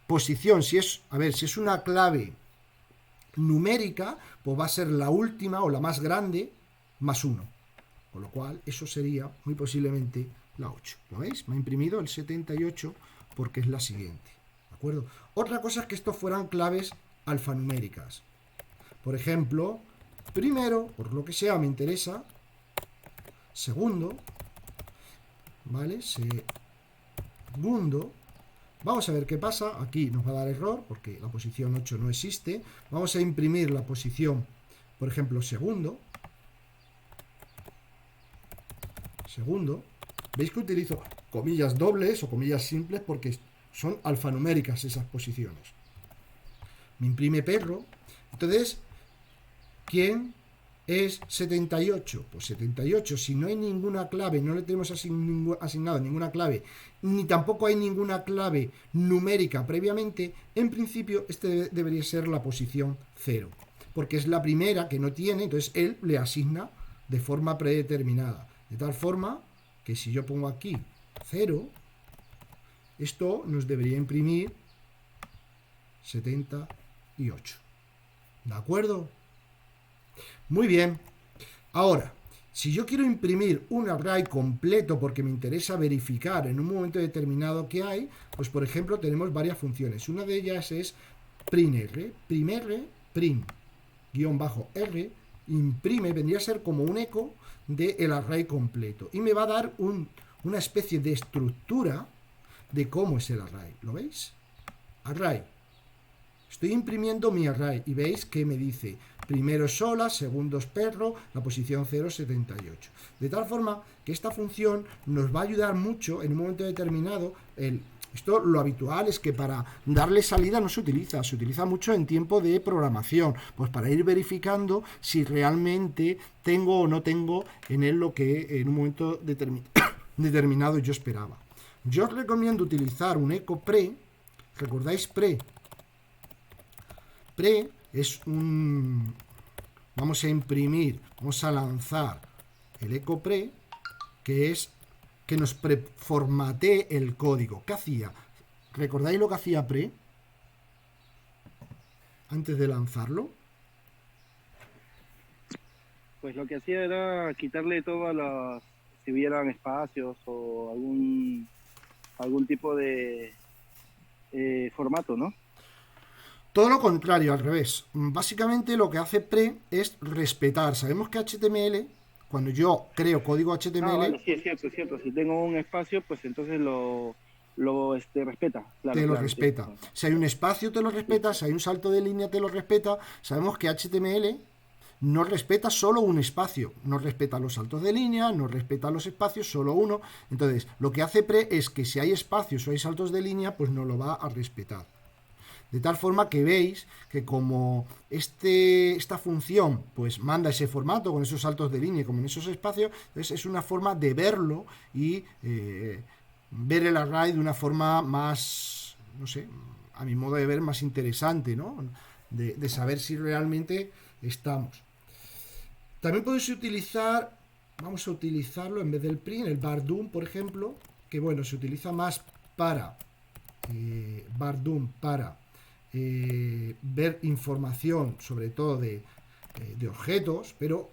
posición, si es una clave numérica, pues va a ser la última o la más grande, más 1. Con lo cual, eso sería muy posiblemente la 8. ¿Lo veis? Me ha imprimido el 78 porque es la siguiente. ¿De acuerdo? Otra cosa es que estos fueran claves alfanuméricas. Por ejemplo, primero, por lo que sea, me interesa. Segundo. ¿Vale? Segundo. Vamos a ver qué pasa. Aquí nos va a dar error porque la posición 8 no existe. Vamos a imprimir la posición, por ejemplo, segundo. Segundo. ¿Veis que utilizo comillas dobles o comillas simples porque son alfanuméricas esas posiciones? Me imprime perro. Entonces, ¿quién es 78? Pues 78, si no hay ninguna clave, no le tenemos asignado ninguna clave, ni tampoco hay ninguna clave numérica previamente, en principio este debería ser la posición 0, porque es la primera que no tiene, entonces él le asigna de forma predeterminada. De tal forma que si yo pongo aquí 0, esto nos debería imprimir 78. ¿De acuerdo? Muy bien. Ahora, si yo quiero imprimir un array completo porque me interesa verificar en un momento determinado qué hay, pues por ejemplo tenemos varias funciones. Una de ellas es printr, prim-r, imprime, vendría a ser como un eco del array completo. Y me va a dar una especie de estructura de cómo es el array. ¿Lo veis? Array. Estoy imprimiendo mi array y veis que me dice primero es hola, segundo es perro, la posición 0 es 78. De tal forma que esta función nos va a ayudar mucho en un momento determinado. Esto lo habitual es que para darle salida no se utiliza mucho en tiempo de programación, pues para ir verificando si realmente tengo o no tengo en él lo que en un momento determinado yo esperaba. Yo os recomiendo utilizar un eco pre. ¿Recordáis pre? Pre es vamos a imprimir, vamos a lanzar el eco pre, que es que nos preformatee el código. ¿Qué hacía? ¿Recordáis lo que hacía pre? antes de lanzarlo? Pues lo que hacía era quitarle todas las, si hubieran espacios o algún tipo de formato, ¿no? Todo lo contrario, al revés. Básicamente lo que hace pre es respetar. Sabemos que HTML, cuando yo creo código Ah, HTML, vale, sí, es cierto, es cierto. Si tengo un espacio, pues entonces lo respeta. Claro, te lo claro, sí. respeta. Si hay un espacio, te lo Sí, respeta. Si hay un salto de línea, te lo respeta. Sabemos que HTML no respeta solo un espacio, no respeta los saltos de línea, no respeta los espacios, solo uno. Entonces, lo que hace pre es que si hay espacios o hay saltos de línea, pues no lo va a respetar. De tal forma que veis que como esta función pues manda ese formato con esos saltos de línea, como en esos espacios, entonces es una forma de verlo y ver el array de una forma más, no sé, a mi modo de ver, más interesante, ¿no? De saber si realmente estamos. También podéis utilizar, vamos a utilizarlo en vez del print, el bar_doom, por ejemplo, que bueno, se utiliza más para bar_doom para ver información, sobre todo de objetos, pero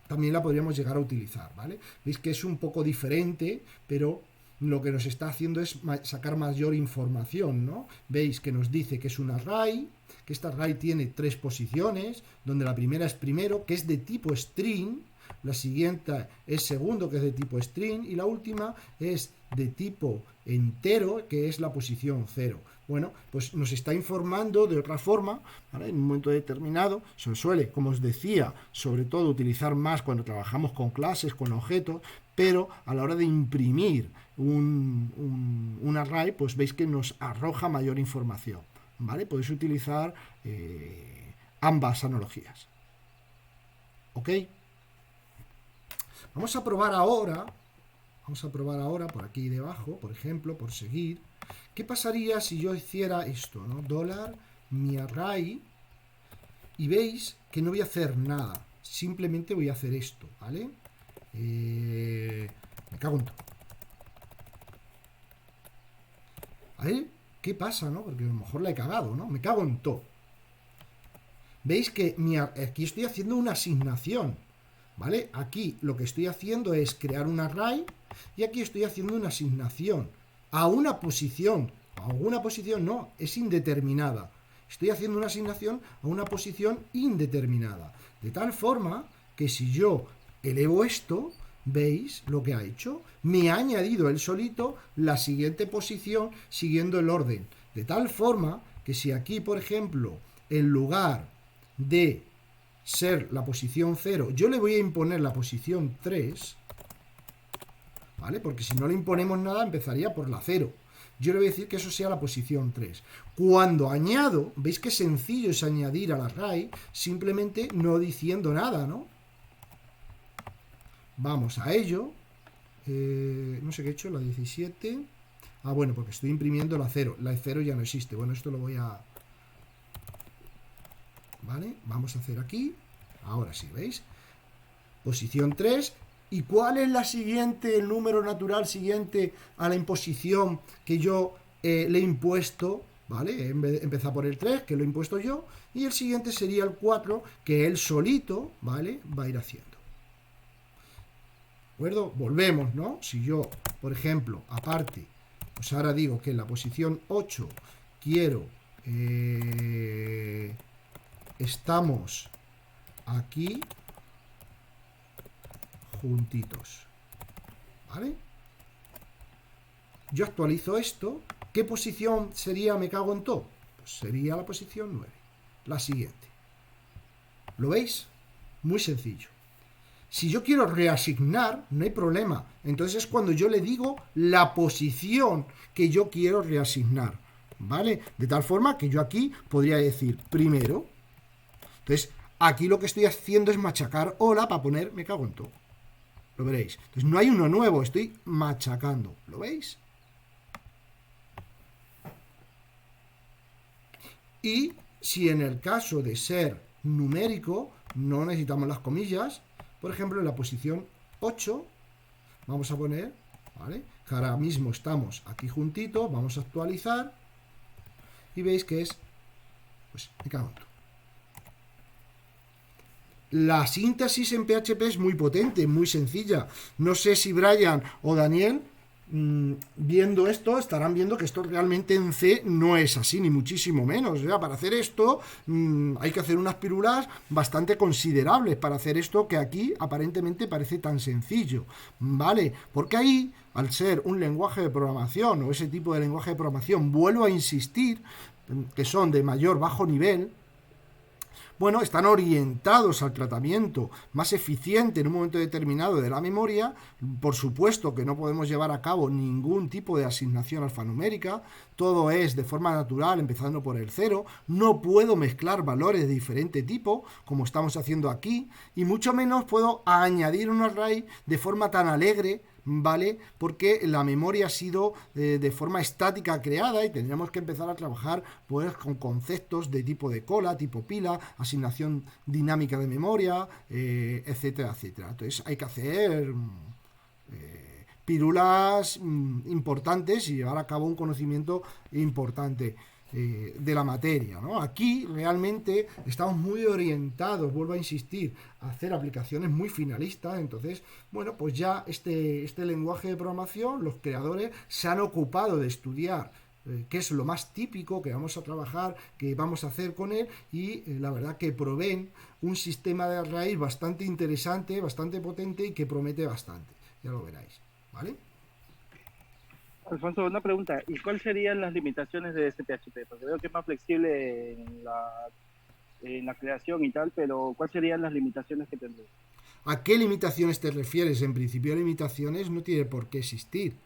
también la podríamos llegar a utilizar, ¿vale? Veis que es un poco diferente, pero lo que nos está haciendo es sacar mayor información, ¿no? Veis que nos dice que es un array, que este array tiene 3 posiciones, donde la primera es primero, que es de tipo string, la siguiente es segundo, que es de tipo string, y la última es de tipo entero, que es la posición 0. Bueno, pues nos está informando de otra forma, ¿vale? En un momento determinado se suele, como os decía, sobre todo utilizar más cuando trabajamos con clases, con objetos, pero a la hora de imprimir un array, pues veis que nos arroja mayor información, ¿vale? Podéis utilizar ambas analogías. ¿Ok? Vamos a probar ahora por aquí debajo, por ejemplo, por seguir, ¿qué pasaría si yo hiciera esto, ¿no? $mi array, y veis que no voy a hacer nada, simplemente voy a hacer esto, ¿vale? Me cago en todo. A ver, ¿qué pasa, no? Porque a lo mejor la he cagado, ¿no? Me cago en todo. Veis que aquí estoy haciendo una asignación, ¿vale? Aquí lo que estoy haciendo es crear un array y aquí estoy haciendo una asignación a una posición. A una posición no, es indeterminada. Estoy haciendo una asignación a una posición indeterminada. De tal forma que si yo elevo esto, ¿veis lo que ha hecho? Me ha añadido él solito la siguiente posición siguiendo el orden. De tal forma que si aquí, por ejemplo, en lugar de ser la posición 0, yo le voy a imponer la posición 3, ¿vale? Porque si no le imponemos nada, empezaría por la 0. Yo le voy a decir que eso sea la posición 3. Cuando añado, ¿veis qué sencillo es añadir al array? Simplemente no diciendo nada, ¿no? Vamos a ello. No sé qué he hecho, la 17. Ah, bueno, porque estoy imprimiendo la 0. La 0 ya no existe. Bueno, esto lo voy a... ¿Vale? Vamos a hacer aquí. Ahora sí, ¿veis? Posición 3. ¿Y cuál es la siguiente, el número natural siguiente a la imposición que yo le he impuesto? ¿Vale? Empezar por el 3, que lo he impuesto yo, y el siguiente sería el 4, que él solito, ¿vale? Va a ir haciendo. ¿De acuerdo? Volvemos, ¿no? Si yo, por ejemplo, aparte, pues ahora digo que en la posición 8 quiero... estamos aquí juntitos, ¿vale? Yo actualizo esto. ¿Qué posición sería me cago en todo? Pues sería la posición 9, la siguiente. ¿Lo veis? Muy sencillo. Si yo quiero reasignar, no hay problema. Entonces es cuando yo le digo la posición que yo quiero reasignar, ¿vale? De tal forma que yo aquí podría decir primero. Entonces, aquí lo que estoy haciendo es machacar hola para poner me cago en todo. Lo veréis. Entonces, no hay uno nuevo, estoy machacando. ¿Lo veis? Y si en el caso de ser numérico, no necesitamos las comillas, por ejemplo, en la posición 8, vamos a poner, ¿vale? Que ahora mismo estamos aquí juntitos, vamos a actualizar, y veis que es Pues me cago en todo. La síntesis en PHP es muy potente, muy sencilla. No sé si Brian o Daniel, viendo esto, estarán viendo que esto realmente en C no es así, ni muchísimo menos. O sea, para hacer esto hay que hacer unas pílulas bastante considerables para hacer esto que aquí aparentemente parece tan sencillo, ¿vale? Porque ahí, al ser un lenguaje de programación o ese tipo de lenguaje de programación, vuelvo a insistir, que son de mayor bajo nivel, bueno, están orientados al tratamiento más eficiente en un momento determinado de la memoria. Por supuesto que no podemos llevar a cabo ningún tipo de asignación alfanumérica, todo es de forma natural, empezando por el cero. No puedo mezclar valores de diferente tipo, como estamos haciendo aquí, y mucho menos puedo añadir un array de forma tan alegre, ¿vale? Porque la memoria ha sido de forma estática creada y tendríamos que empezar a trabajar pues con conceptos de tipo de cola, tipo pila, asignación dinámica de memoria, etcétera, etcétera. Entonces hay que hacer pílulas importantes y llevar a cabo un conocimiento importante de la materia, ¿no? Aquí realmente estamos muy orientados, vuelvo a insistir, a hacer aplicaciones muy finalistas. Entonces, bueno, pues ya este lenguaje de programación, los creadores se han ocupado de estudiar qué es lo más típico que vamos a trabajar, que vamos a hacer con él, y la verdad que proveen un sistema de raíz bastante interesante, bastante potente y que promete bastante, ya lo veréis, ¿vale? Alfonso, una pregunta. ¿Y cuáles serían las limitaciones de este PHP? Porque veo que es más flexible en la creación y tal, pero ¿cuáles serían las limitaciones que tendría? ¿A qué limitaciones te refieres? En principio, limitaciones no tiene por qué existir,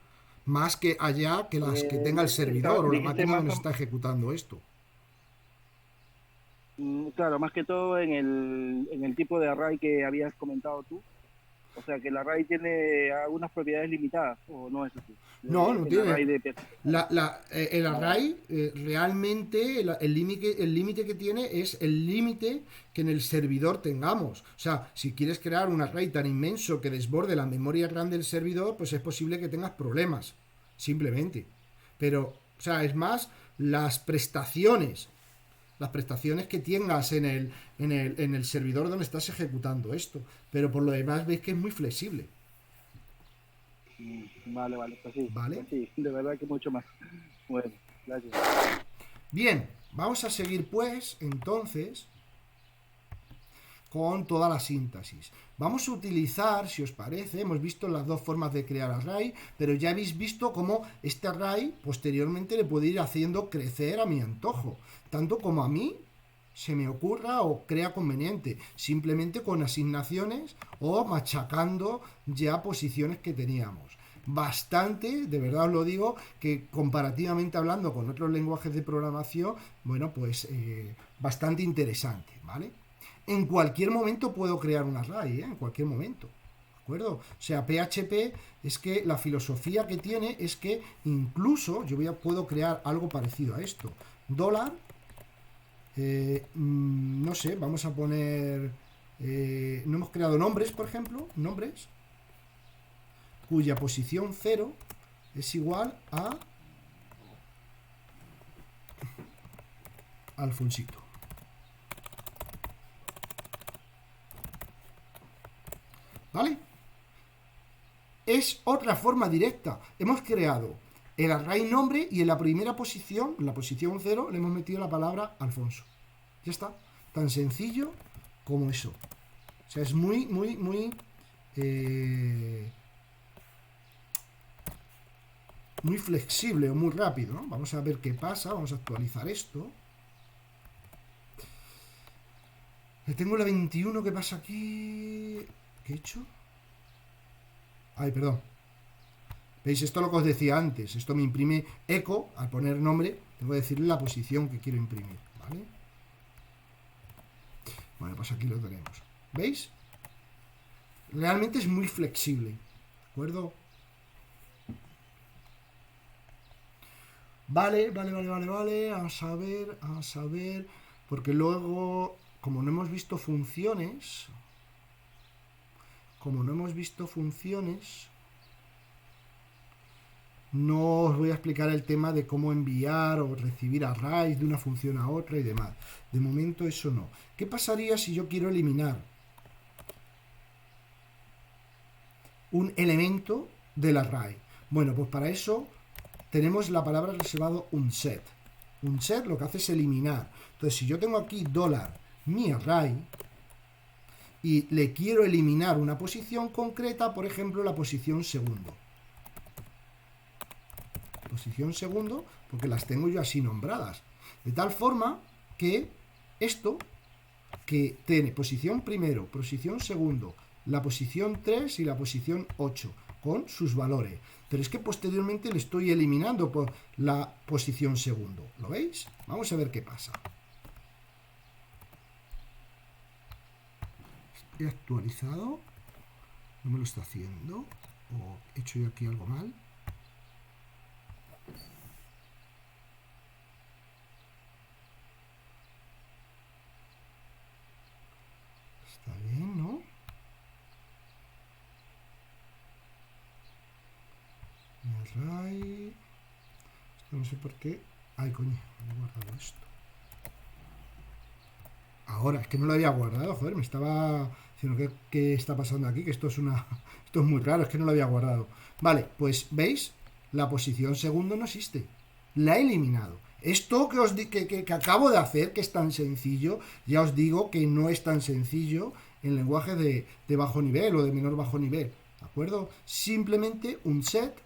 más que allá que las que tenga el servidor o la Dijiste máquina más, donde se está ejecutando esto. claro, más que todo en el tipo de array que habías comentado tú. O sea, que el array tiene algunas propiedades limitadas, o no es así. No, no El tiene. array de PHP. El Ah, vale. array realmente el límite que tiene es el límite que en el servidor tengamos. O sea, si quieres crear un array tan inmenso que desborde la memoria RAM del servidor, pues es posible que tengas problemas, simplemente. Pero, o sea, es más las prestaciones que tengas en el servidor donde estás ejecutando esto. Pero por lo demás veis que es muy flexible, Vale, vale, ¿vale? pues sí, de verdad que mucho más. Bueno, gracias. Bien, vamos a seguir pues entonces con toda la síntesis. Vamos a utilizar, si os parece, hemos visto las dos formas de crear array, pero ya habéis visto cómo este array posteriormente le puede ir haciendo crecer a mi antojo, tanto como a mí se me ocurra o crea conveniente, simplemente con asignaciones o machacando ya posiciones que teníamos. Bastante, de verdad os lo digo, que comparativamente hablando con otros lenguajes de programación, bueno, pues bastante interesante, ¿vale? En cualquier momento puedo crear un array, ¿eh? En cualquier momento. ¿De acuerdo? O sea, PHP es que la filosofía que tiene es que incluso puedo crear algo parecido a esto. Dólar, no sé, vamos a poner... no hemos creado nombres, por ejemplo, nombres, cuya posición 0 es igual a Alfonsito. ¿Vale? Es otra forma directa. Hemos creado el array nombre y en la primera posición, en la posición 0, le hemos metido la palabra Alfonso. Ya está. Tan sencillo como eso. O sea, es muy, muy, muy... muy flexible o muy rápido, ¿no? Vamos a ver qué pasa. Vamos a actualizar esto. Tengo la 21, ¿qué pasa aquí? ¿Qué he hecho? Ay, perdón. ¿Veis? Esto es lo que os decía antes. Esto me imprime eco. Al poner nombre, tengo que decirle la posición que quiero imprimir, ¿vale? Bueno, pues aquí lo tenemos. ¿Veis? Realmente es muy flexible. ¿De acuerdo? Vale. Vamos a ver. Porque luego, como no hemos visto funciones... no os voy a explicar el tema de cómo enviar o recibir arrays de una función a otra y demás. De momento eso no. ¿Qué pasaría si yo quiero eliminar un elemento del array? Bueno, pues para eso tenemos la palabra reservado unset. Unset lo que hace es eliminar. Entonces, si yo tengo aquí $mi array y le quiero eliminar una posición concreta, por ejemplo, la posición segundo. Posición segundo, porque las tengo yo así nombradas. De tal forma que esto, que tiene posición primero, posición segundo, la posición 3 y la posición 8, con sus valores. Pero es que posteriormente le estoy eliminando por la posición segundo. ¿Lo veis? Vamos a ver qué pasa. He actualizado. No me lo está haciendo. O he hecho yo aquí algo mal. Está bien, ¿no? Array. Esto no sé por qué. Ay, coño, me he guardado esto. Ahora, es que no lo había guardado, joder, me estaba diciendo ¿qué está pasando aquí? Que esto es esto es muy raro, es que no lo había guardado. Vale, pues, ¿veis? La posición segundo no existe. La he eliminado. Esto que acabo de hacer, que es tan sencillo, ya os digo que no es tan sencillo en lenguaje de bajo nivel o de menor bajo nivel. ¿De acuerdo? Simplemente un set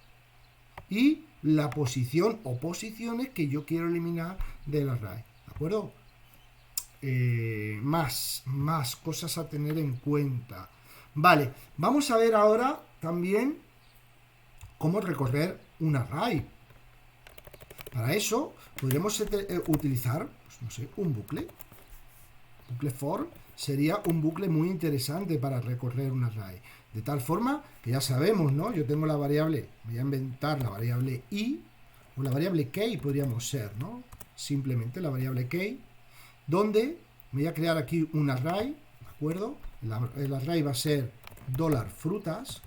y la posición o posiciones que yo quiero eliminar del array. ¿De acuerdo? Más cosas a tener en cuenta. Vale, vamos a ver ahora también cómo recorrer un array. Para eso podremos utilizar, pues, no sé, un bucle. Bucle for sería un bucle muy interesante para recorrer un array. De tal forma que ya sabemos, ¿no? Yo tengo la variable, voy a inventar la variable i, o la variable key podríamos ser, ¿no? Simplemente la variable key, donde me voy a crear aquí un array, ¿de acuerdo? El array va a ser $frutas,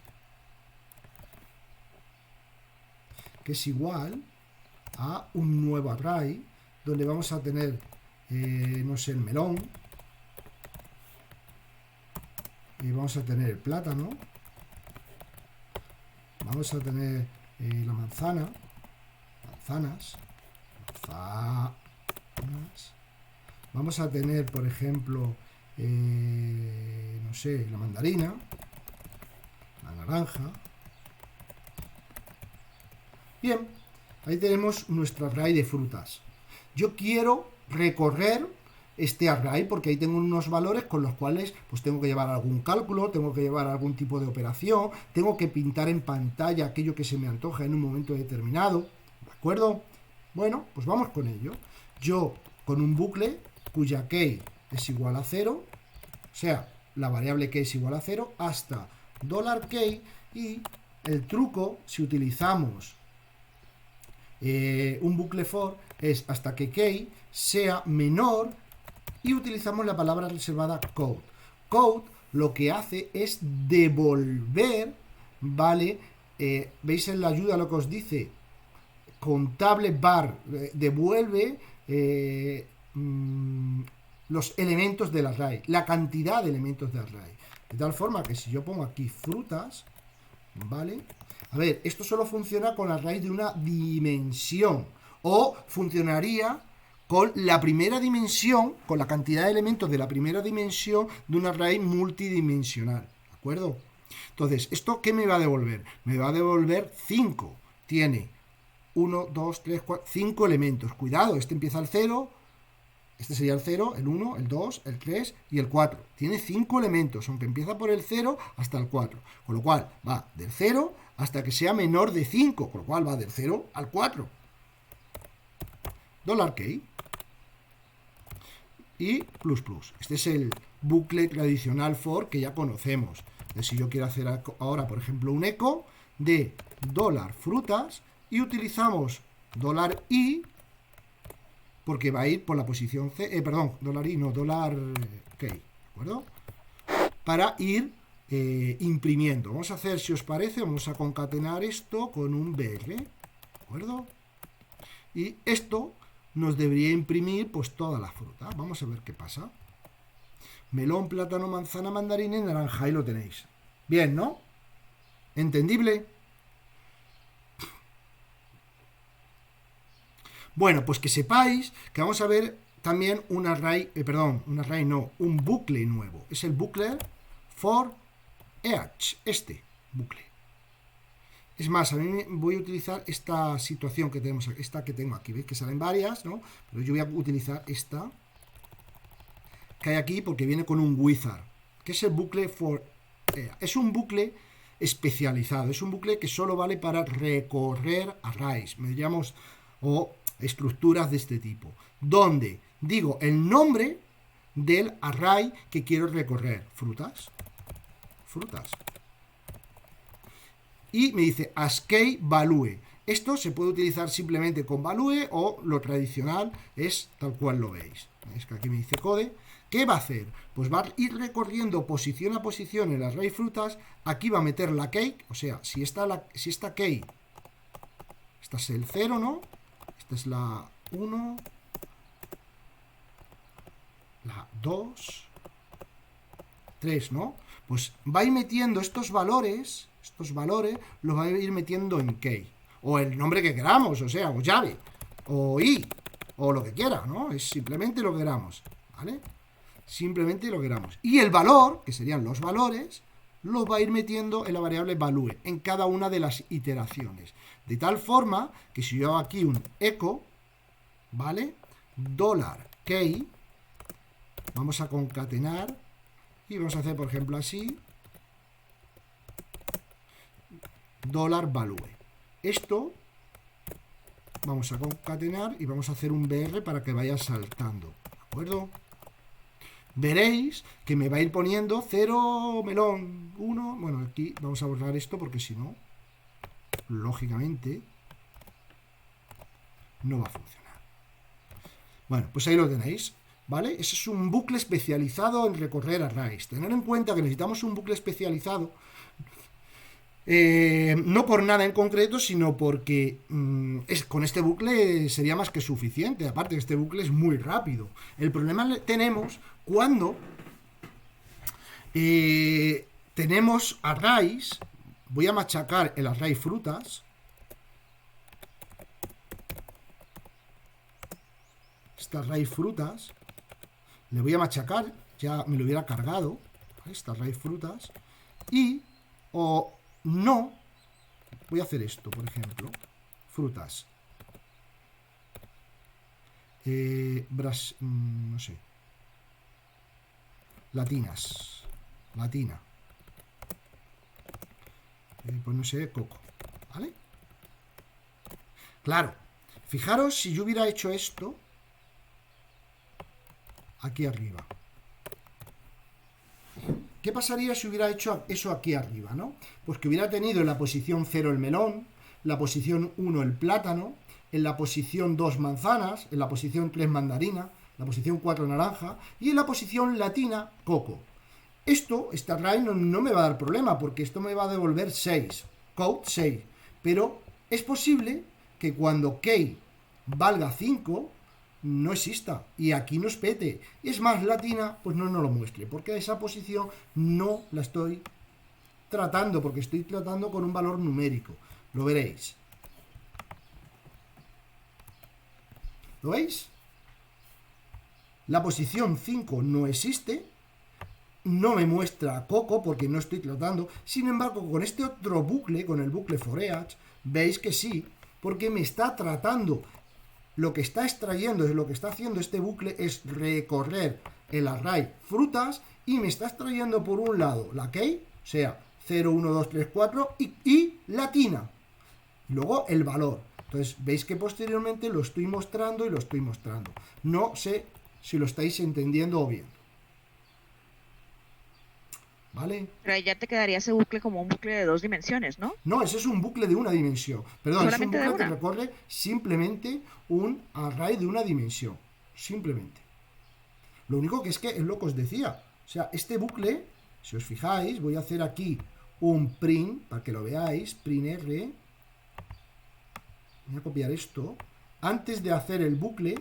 que es igual a un nuevo array, donde vamos a tener, no sé, el melón, y vamos a tener el plátano, vamos a tener la manzanas, vamos a tener, por ejemplo, no sé, la mandarina, la naranja. Bien, ahí tenemos nuestro array de frutas. Yo quiero recorrer este array porque ahí tengo unos valores con los cuales pues tengo que llevar algún cálculo, tengo que llevar algún tipo de operación, tengo que pintar en pantalla aquello que se me antoja en un momento determinado, ¿de acuerdo? Bueno, pues vamos con ello. Yo con un bucle cuya key es igual a 0, o sea, la variable key es igual a 0 hasta $key, y el truco, si utilizamos un bucle for, es hasta que key sea menor, y utilizamos la palabra reservada code. Code lo que hace es devolver, ¿vale? ¿Veis en la ayuda lo que os dice? Contable bar, devuelve los elementos del array, la cantidad de elementos del array. De tal forma que si yo pongo aquí frutas, ¿vale? A ver, esto solo funciona con array de una dimensión, o funcionaría con la primera dimensión, con la cantidad de elementos de la primera dimensión de un array multidimensional, ¿de acuerdo? Entonces, ¿esto qué me va a devolver? Me va a devolver 5. Tiene 1, 2, 3, 4, 5 elementos. Cuidado, este empieza al 0, este sería el 0, el 1, el 2, el 3 y el 4. Tiene 5 elementos, aunque empieza por el 0 hasta el 4. Con lo cual, va del 0 hasta que sea menor de 5, con lo cual va del 0 al 4. $key y plus plus. Este es el bucle tradicional for que ya conocemos. Entonces, si yo quiero hacer ahora, por ejemplo, un eco de $frutas y utilizamos $i, porque va a ir por la posición C, $i, no, $key, ¿de acuerdo? Para ir imprimiendo. Vamos a hacer, si os parece, vamos a concatenar esto con un BR. acuerdo? Y esto nos debería imprimir pues toda la fruta. Vamos a ver qué pasa. Melón, plátano, manzana, mandarina y naranja. Ahí lo tenéis. Bien, ¿no? ¿Entendible? Bueno, pues que sepáis que vamos a ver también un array, un bucle nuevo. Es el bucle for each, este bucle. Es más, a mí voy a utilizar esta situación que tenemos, esta que tengo aquí, ¿veis? Que salen varias, ¿no? Pero yo voy a utilizar esta que hay aquí porque viene con un wizard, que es el bucle for each. Es un bucle especializado, es un bucle que solo vale para recorrer arrays, digamos, o estructuras de este tipo, donde digo el nombre del array que quiero recorrer, frutas, y me dice ASCII value. Esto se puede utilizar simplemente con value o lo tradicional es tal cual lo veis. Es que aquí me dice code. ¿Qué va a hacer? Pues va a ir recorriendo posición a posición el array frutas. Aquí va a meter la key, o sea, si esta key, esta es el 0, ¿no? Esta es la 1, la 2, 3, ¿no? Pues va a ir metiendo estos valores los va a ir metiendo en key. O el nombre que queramos, o sea, o llave, o i, o lo que quiera, ¿no? Es simplemente lo que queramos, ¿vale? Simplemente lo que queramos. Y el valor, que serían los valores, los va a ir metiendo en la variable value, en cada una de las iteraciones. De tal forma que si yo hago aquí un echo, ¿vale? $key, vamos a concatenar, y vamos a hacer, por ejemplo, así, $value. Esto vamos a concatenar y vamos a hacer un BR para que vaya saltando, ¿de acuerdo? Veréis que me va a ir poniendo 0, melón, 1, bueno, aquí vamos a borrar esto porque si no, lógicamente, no va a funcionar. Bueno, pues ahí lo tenéis, ¿vale? Ese es un bucle especializado en recorrer arrays. Tener en cuenta que necesitamos un bucle especializado no por nada en concreto, sino porque con este bucle sería más que suficiente. Aparte que este bucle es muy rápido. El problema tenemos cuando tenemos arrays. Voy a machacar el array frutas. Este array frutas le voy a machacar, ya me lo hubiera cargado, este array frutas, y o no, voy a hacer esto, por ejemplo, frutas, no sé, latina, pues no sé, coco, ¿vale? Claro, fijaros si yo hubiera hecho esto aquí arriba. ¿Qué pasaría si hubiera hecho eso aquí arriba, no? Pues que hubiera tenido en la posición 0 el melón, la posición 1 el plátano, en la posición 2 manzanas, en la posición 3 mandarina, la posición 4 naranja y en la posición latina coco. Este array no me va a dar problema porque esto me va a devolver 6, code 6, pero es posible que cuando key valga 5 no exista y aquí nos pete, y es más latina, pues no lo muestre, porque esa posición no la estoy tratando, porque estoy tratando con un valor numérico. Lo veréis. ¿Lo veis? La posición 5 no existe, no me muestra coco porque no estoy tratando. Sin embargo, con este otro bucle, con el bucle for each, veis que sí, porque me está tratando. Lo que está extrayendo, lo que está haciendo este bucle es recorrer el array frutas y me está extrayendo por un lado la key, o sea, 0, 1, 2, 3, 4 y latina. Luego el valor. Entonces, veis que posteriormente lo estoy mostrando y lo estoy mostrando. No sé si lo estáis entendiendo o bien. ¿Vale? Pero ahí ya te quedaría ese bucle como un bucle de 2 dimensiones, ¿no? No, ese es un bucle de una dimensión. Perdón, es un ¿Solamente bucle de que una? recorre simplemente un array de una dimensión. Simplemente. Lo único que es lo que os decía. O sea, este bucle, si os fijáis, voy a hacer aquí un print, para que lo veáis, print R, voy a copiar esto, antes de hacer el bucle,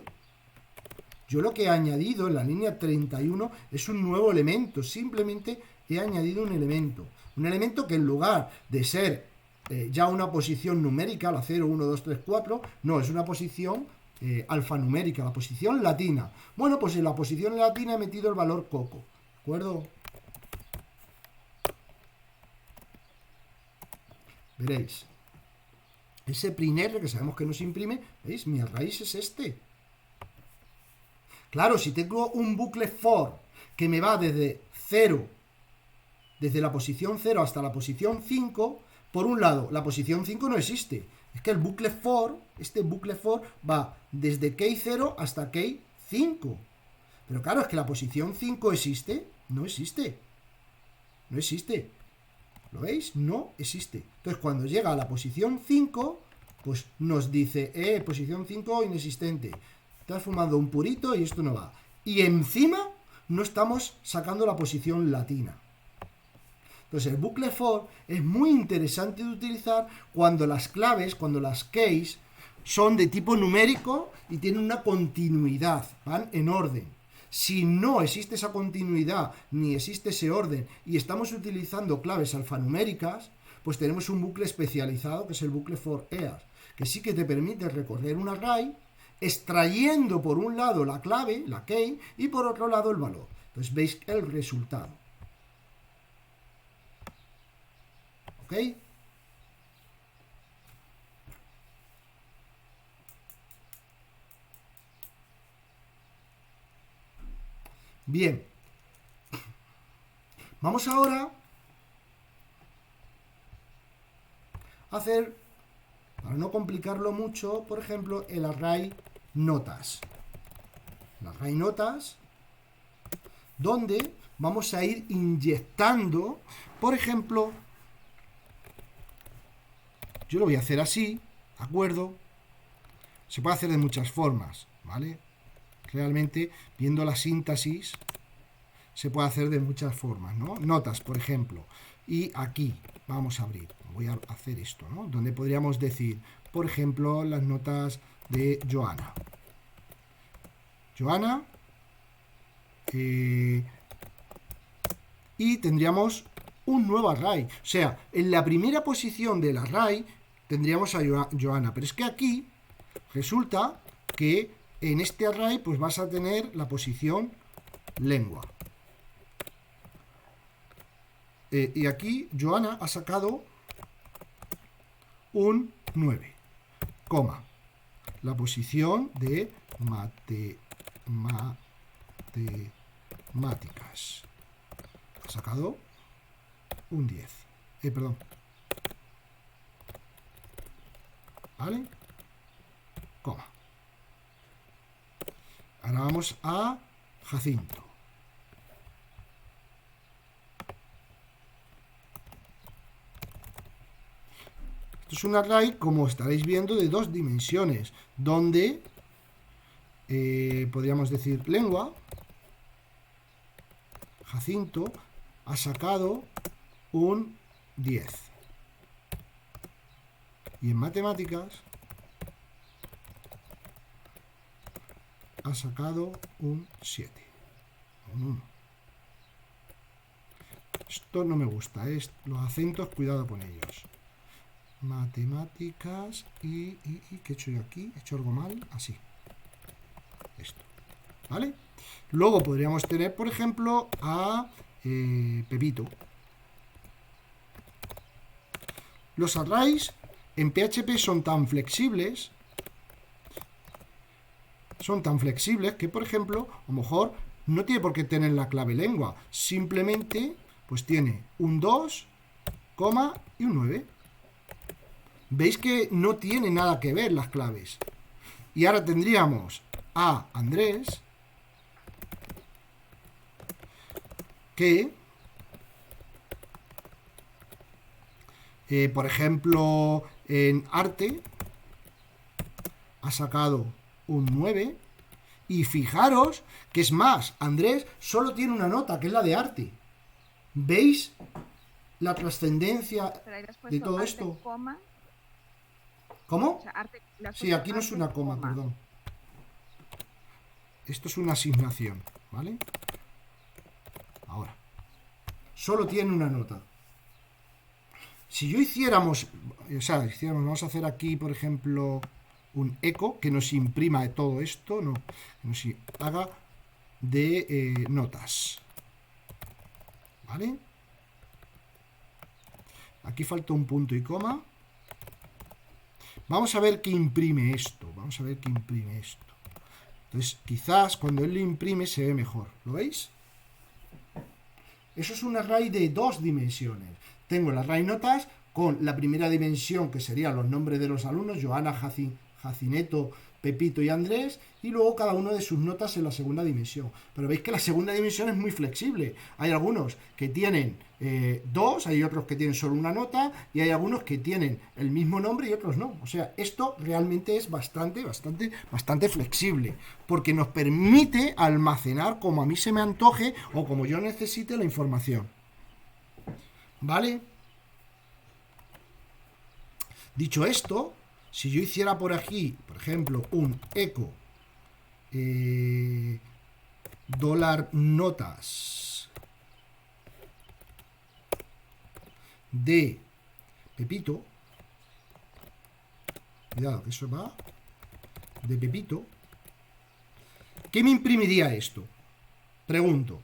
yo lo que he añadido en la línea 31 es un nuevo elemento, simplemente he añadido un elemento que en lugar de ser ya una posición numérica, la 0, 1, 2, 3, 4, no, es una posición alfanumérica, la posición latina. Bueno, pues en la posición latina he metido el valor coco, ¿de acuerdo? Veréis, ese printr que sabemos que nos imprime, ¿veis? Mi array es este. Claro, si tengo un bucle for que me va desde 0, desde la posición 0 hasta la posición 5, por un lado, la posición 5 no existe. Es que el bucle for, este bucle for, va desde key 0 hasta key 5. Pero claro, es que la posición 5 existe. No existe. No existe. ¿Lo veis? No existe. Entonces, cuando llega a la posición 5, pues nos dice, posición 5 inexistente. Estás fumando un purito y esto no va. Y encima no estamos sacando la posición latina. Entonces, el bucle for es muy interesante de utilizar cuando las claves, cuando las keys son de tipo numérico y tienen una continuidad, van en orden. Si no existe esa continuidad ni existe ese orden y estamos utilizando claves alfanuméricas, pues tenemos un bucle especializado que es el bucle for EAS, que sí que te permite recorrer un array extrayendo por un lado la clave, la key, y por otro lado el valor. Entonces veis el resultado. ¿Ok? Bien. Vamos ahora a hacer, para no complicarlo mucho, por ejemplo, el array notas. El array notas, donde vamos a ir inyectando, por ejemplo, yo lo voy a hacer así, ¿de acuerdo? Se puede hacer de muchas formas, ¿vale? Realmente, viendo la sintaxis, se puede hacer de muchas formas, ¿no? Notas, por ejemplo. Y aquí, vamos a abrir, voy a hacer esto, ¿no? Donde podríamos decir, por ejemplo, las notas de Joana. Joana. Y tendríamos un nuevo array. O sea, en la primera posición del array tendríamos a Joana. Pero es que aquí resulta que en este array pues vas a tener la posición lengua. Y aquí Joana ha sacado un 9, coma, la posición de matemáticas. Ha sacado un 10. Perdón. ¿Vale? Coma. Ahora vamos a Jacinto. Esto es un array, como estaréis viendo, de 2 dimensiones, donde podríamos decir lengua. Jacinto ha sacado un 10. Y en matemáticas ha sacado un 7. Un 1. Esto no me gusta, los acentos, cuidado con ellos. Matemáticas y ¿qué he hecho yo aquí? ¿He hecho algo mal? Así. Esto. ¿Vale? Luego podríamos tener, por ejemplo, a Pepito. Los arrays en PHP son tan flexibles que, por ejemplo, a lo mejor no tiene por qué tener la clave lengua. Simplemente, pues tiene un 2, coma y un 9. Veis que no tiene nada que ver las claves. Y ahora tendríamos a Andrés, que, por ejemplo, en arte ha sacado un 9. Y fijaros que es más, Andrés solo tiene una nota, que es la de arte. ¿Veis la trascendencia de todo esto? ¿Cómo? O sea, le has Sí, puesto aquí no es arte, una coma, perdón. Esto es una asignación, ¿vale? Ahora, solo tiene una nota. Si yo hiciéramos, o sea, vamos a hacer aquí, por ejemplo, un eco que nos imprima de todo esto, no, que nos haga de notas, ¿vale? Aquí falta un punto y coma. Vamos a ver qué imprime esto, vamos a ver qué imprime esto. Entonces, quizás cuando él lo imprime se ve mejor, ¿lo veis? Eso es un array de 2 dimensiones. Tengo el array notas con la primera dimensión, que serían los nombres de los alumnos, Joana, Jacineto, Pepito y Andrés, y luego cada uno de sus notas en la segunda dimensión. Pero veis que la segunda dimensión es muy flexible. Hay algunos que tienen 2, hay otros que tienen solo una nota, y hay algunos que tienen el mismo nombre y otros no. O sea, esto realmente es bastante flexible, porque nos permite almacenar como a mí se me antoje o como yo necesite la información. ¿Vale? Dicho esto, si yo hiciera por aquí, por ejemplo, un eco dólar notas de Pepito, cuidado que eso va de Pepito, ¿qué me imprimiría esto? Pregunto.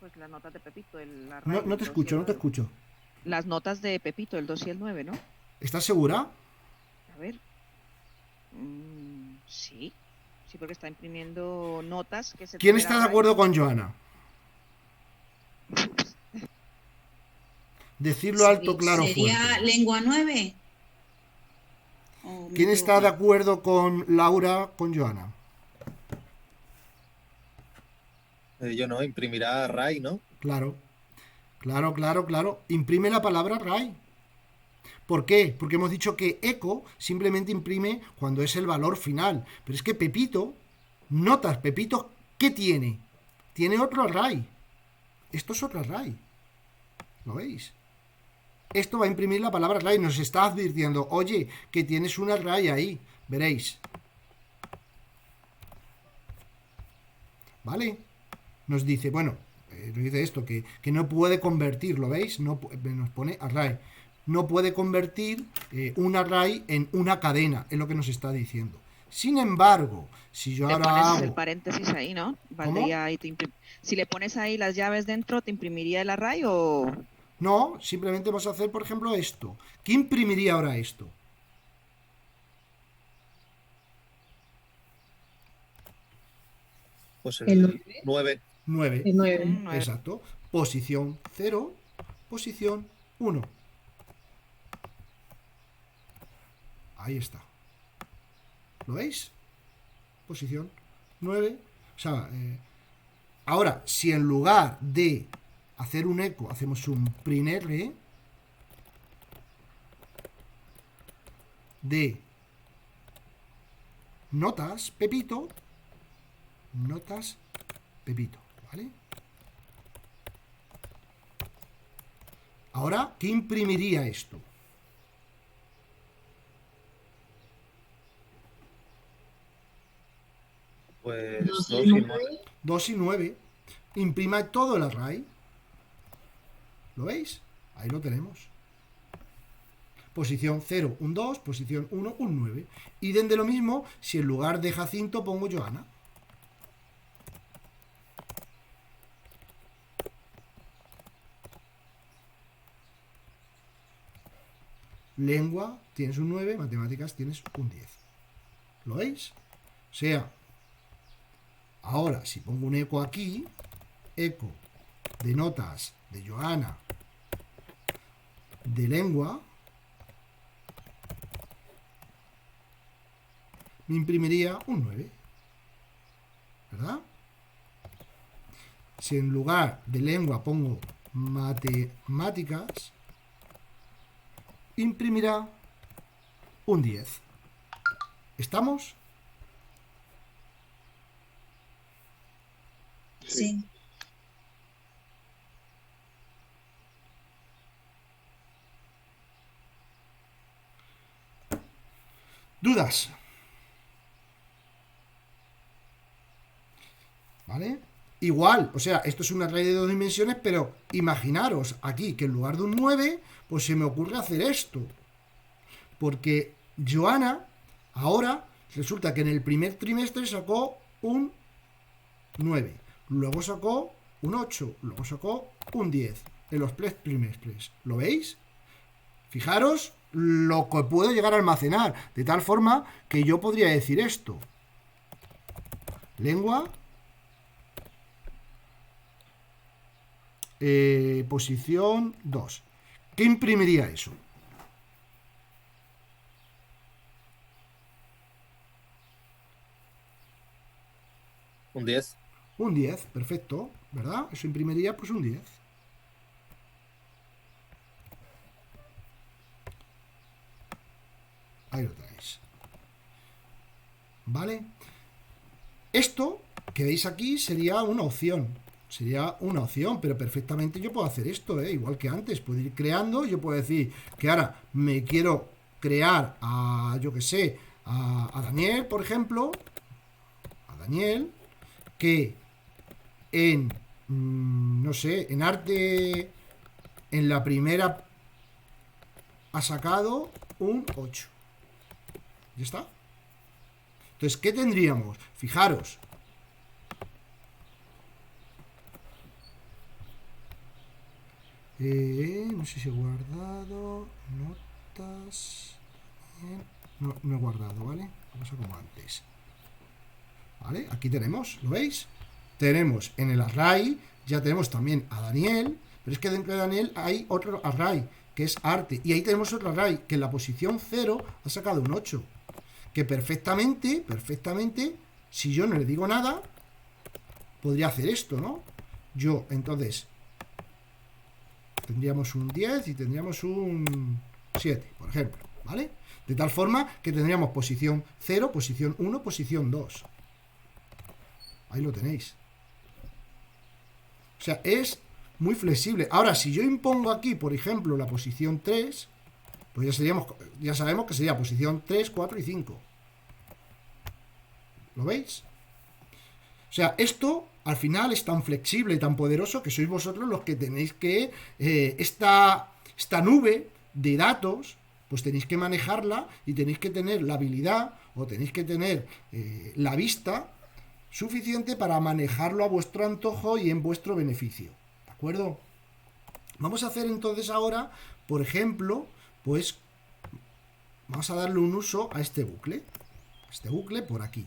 Pues las notas de Pepito, el No, array, no el te 2 y escucho, el no te 9. escucho. Las notas de Pepito, el 2 y el 9, ¿no? ¿Estás segura? A ver. Sí. Sí, porque está imprimiendo notas, que es el ¿Quién primer está de array. acuerdo con Joana? Decirlo alto, claro, ¿Sería fuerte. lengua 9? ¿O me he ¿Quién está de equivocado? acuerdo con Laura, con Joana? Yo no, imprimirá Ray, ¿no? Claro, claro. Imprime la palabra array. ¿Por qué? Porque hemos dicho que eco simplemente imprime cuando es el valor final. Pero es que Pepito, notas, Pepito, ¿qué tiene? Tiene otro array. Esto es otro array. ¿Lo veis? Esto va a imprimir la palabra array. Nos está advirtiendo, oye, que tienes un array ahí. Veréis. ¿Vale? Nos dice, bueno, nos dice esto, que no puede convertir, ¿lo veis? No, nos pone array. No puede convertir un array en una cadena, es lo que nos está diciendo. Sin embargo, si yo Le ahora pones el hago... paréntesis ahí, ¿no? ¿Cómo? Valdría ahí si le pones ahí las llaves dentro, ¿te imprimiría el array o...? No, simplemente vamos a hacer, por ejemplo, esto. ¿Qué imprimiría ahora esto? Pues El el 9. 9. 9. Exacto. Posición 0, posición 1. Ahí está. ¿Lo veis? Posición 9. O sea, ahora, si en lugar de hacer un eco hacemos un printr de notas Pepito, notas Pepito, ¿vale? Ahora, ¿qué imprimiría esto? Pues 2 2 y y 9. 9. 2 y 9. Imprima todo el array. ¿Lo veis? Ahí lo tenemos. Posición 0, un 2, posición 1, un 9. Y de lo mismo, si en lugar de Jacinto pongo Joana. Lengua, tienes un 9, matemáticas, tienes un 10. ¿Lo veis? O sea, ahora si pongo un eco aquí, eco de notas de Joana, de lengua, me imprimiría un 9. ¿Verdad? Si en lugar de lengua pongo matemáticas, imprimirá un 10. ¿Estamos? Sí. ¿Dudas? ¿Vale? Igual, o sea, esto es un array de 2 dimensiones, pero imaginaros aquí que en lugar de un 9, pues se me ocurre hacer esto. Porque Joana, ahora, resulta que en el primer trimestre sacó un 9, luego sacó un 8, luego sacó un 10 en los 3 trimestres. ¿Lo veis? Fijaros lo que puedo llegar a almacenar, de tal forma que yo podría decir esto. Lengua, posición 2. ¿Qué imprimiría eso? Un 10. Un 10, perfecto, ¿verdad? Eso imprimiría pues un 10. Ahí lo tenéis. ¿Vale? Esto que veis aquí sería una opción. Sería una opción, pero perfectamente yo puedo hacer esto, igual que antes. Puedo ir creando, yo puedo decir que ahora me quiero crear a, yo que sé, a Daniel, por ejemplo. A Daniel, que en, no sé, en arte, en la primera ha sacado un 8. ¿Ya está? Entonces, ¿qué tendríamos? Fijaros. No sé si he guardado. Notas. No, no he guardado, ¿vale? Vamos a como antes. ¿Vale? Aquí tenemos, ¿lo veis? Tenemos en el array, ya tenemos también a Daniel, pero es que dentro de Daniel hay otro array, que es arte. Y ahí tenemos otro array, que en la posición 0 ha sacado un 8. Que perfectamente, si yo no le digo nada, podría hacer esto, ¿no? Yo, entonces, tendríamos un 10 y tendríamos un 7, por ejemplo, ¿vale? De tal forma que tendríamos posición 0, posición 1, posición 2. Ahí lo tenéis. O sea, es muy flexible. Ahora, si yo impongo aquí, por ejemplo, la posición 3, pues ya sabemos que sería posición 3, 4 y 5. ¿Lo veis? O sea, esto al final es tan flexible y tan poderoso que sois vosotros los que tenéis que esta nube de datos, pues tenéis que manejarla y tenéis que tener la habilidad o tenéis que tener la vista suficiente para manejarlo a vuestro antojo y en vuestro beneficio. ¿De acuerdo? Vamos a hacer entonces ahora, por ejemplo, pues vamos a darle un uso a este bucle. Este bucle por aquí.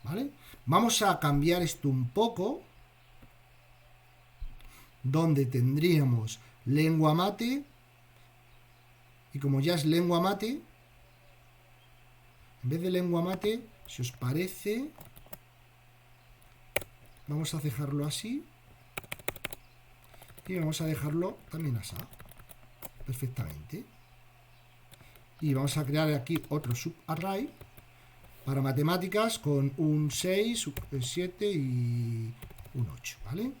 ¿Vale? Vamos a cambiar esto un poco, donde tendríamos lengua mate, y como ya es lengua mate, en vez de lengua mate, si os parece, vamos a dejarlo así, y vamos a dejarlo también así, perfectamente. Y vamos a crear aquí otro subarray para matemáticas con un 6, un 7 y un 8, ¿vale?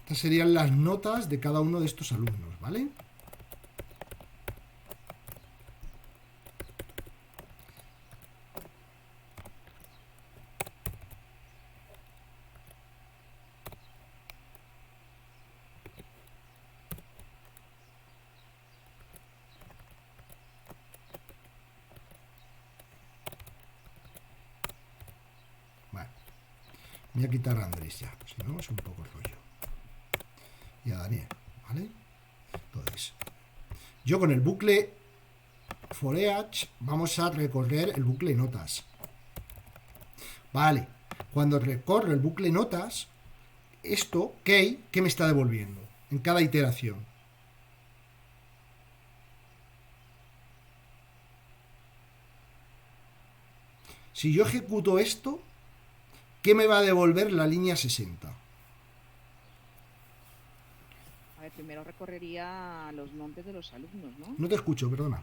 Estas serían las notas de cada uno de estos alumnos, ¿vale? Bueno, voy a quitar a Andrés ya, si no es un poco rollo. Y a Daniel, ¿vale? Entonces, yo con el bucle for each vamos a recorrer el bucle notas. Vale, cuando recorro el bucle notas, esto, ¿qué me está devolviendo en cada iteración? Si yo ejecuto esto, ¿qué me va a devolver la línea 60? A ver, primero recorrería los nombres de los alumnos, ¿no? No te escucho, perdona.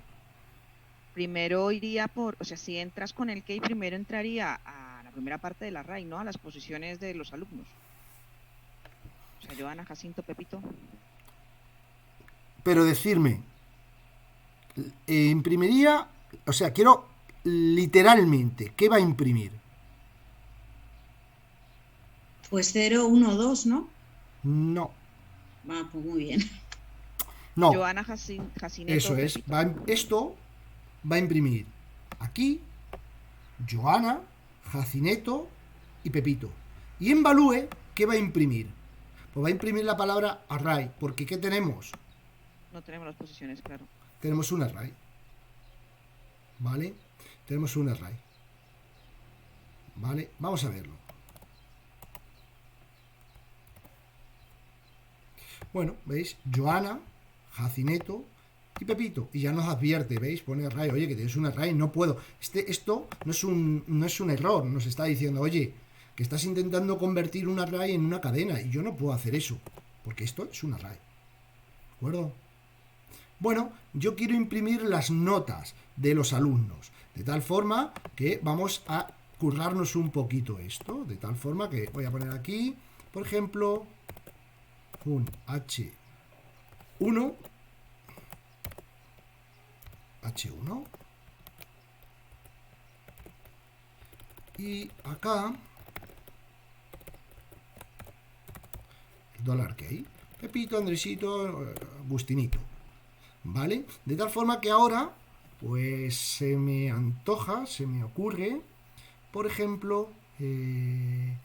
Primero iría por, o sea, si entras con el key, primero entraría a la primera parte del array, ¿no? A las posiciones de los alumnos. O sea, Joana, Jacinto, Pepito. Pero decirme, imprimiría, o sea, quiero literalmente, ¿qué va a imprimir? Pues 0, 1, 2, ¿no? No, Va, pues muy bien. no, Joana, Jacineto, eso es, Pepito. esto va a imprimir aquí Joana, Jacineto y Pepito. Y en Value, ¿qué va a imprimir? Pues va a imprimir la palabra array, porque ¿qué tenemos? No tenemos las posiciones, claro. Tenemos un array, ¿vale? Tenemos un array, ¿vale? Vamos a verlo. Bueno, ¿veis? Joana, Jacineto y Pepito. Y ya nos advierte, ¿veis? Pone array, oye, que tienes un array, no puedo. Esto no es un error, nos está diciendo, oye, que estás intentando convertir un array en una cadena y yo no puedo hacer eso, porque esto es un array. ¿De acuerdo? Bueno, yo quiero imprimir las notas de los alumnos, de tal forma que vamos a currarnos un poquito esto, de tal forma que voy a poner aquí, por ejemplo, un H1, y acá $key, Pepito, Andresito, Agustinito, ¿vale? De tal forma que ahora, pues se me antoja, se me ocurre, por ejemplo, un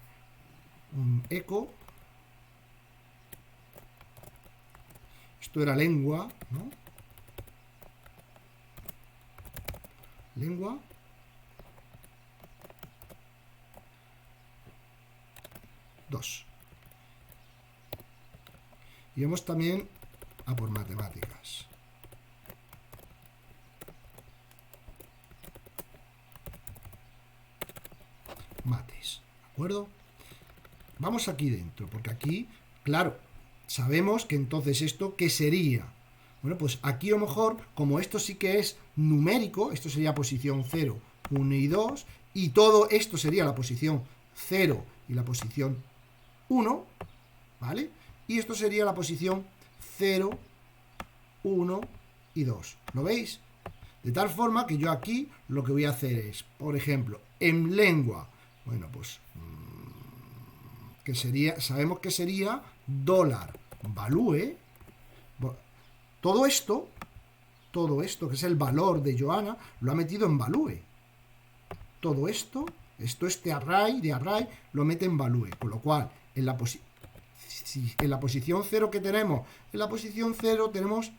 eco. Esto era lengua, ¿no? Lengua. Dos. Y vamos también a por matemáticas. Mates, ¿de acuerdo? Vamos aquí dentro, porque aquí, claro, sabemos que entonces esto, ¿qué sería? Bueno, pues aquí a lo mejor, como esto sí que es numérico, esto sería posición 0, 1 y 2, y todo esto sería la posición 0 y la posición 1, ¿vale? Y esto sería la posición 0, 1 y 2. ¿Lo veis? De tal forma que yo aquí lo que voy a hacer es, por ejemplo, en lengua, bueno, pues que sería, sabemos que sería $value. Todo esto que es el valor de Joana, lo ha metido en value. Todo esto, este array de array, lo mete en value. Con lo cual, en la posición 0 que tenemos, en la posición 0 tenemos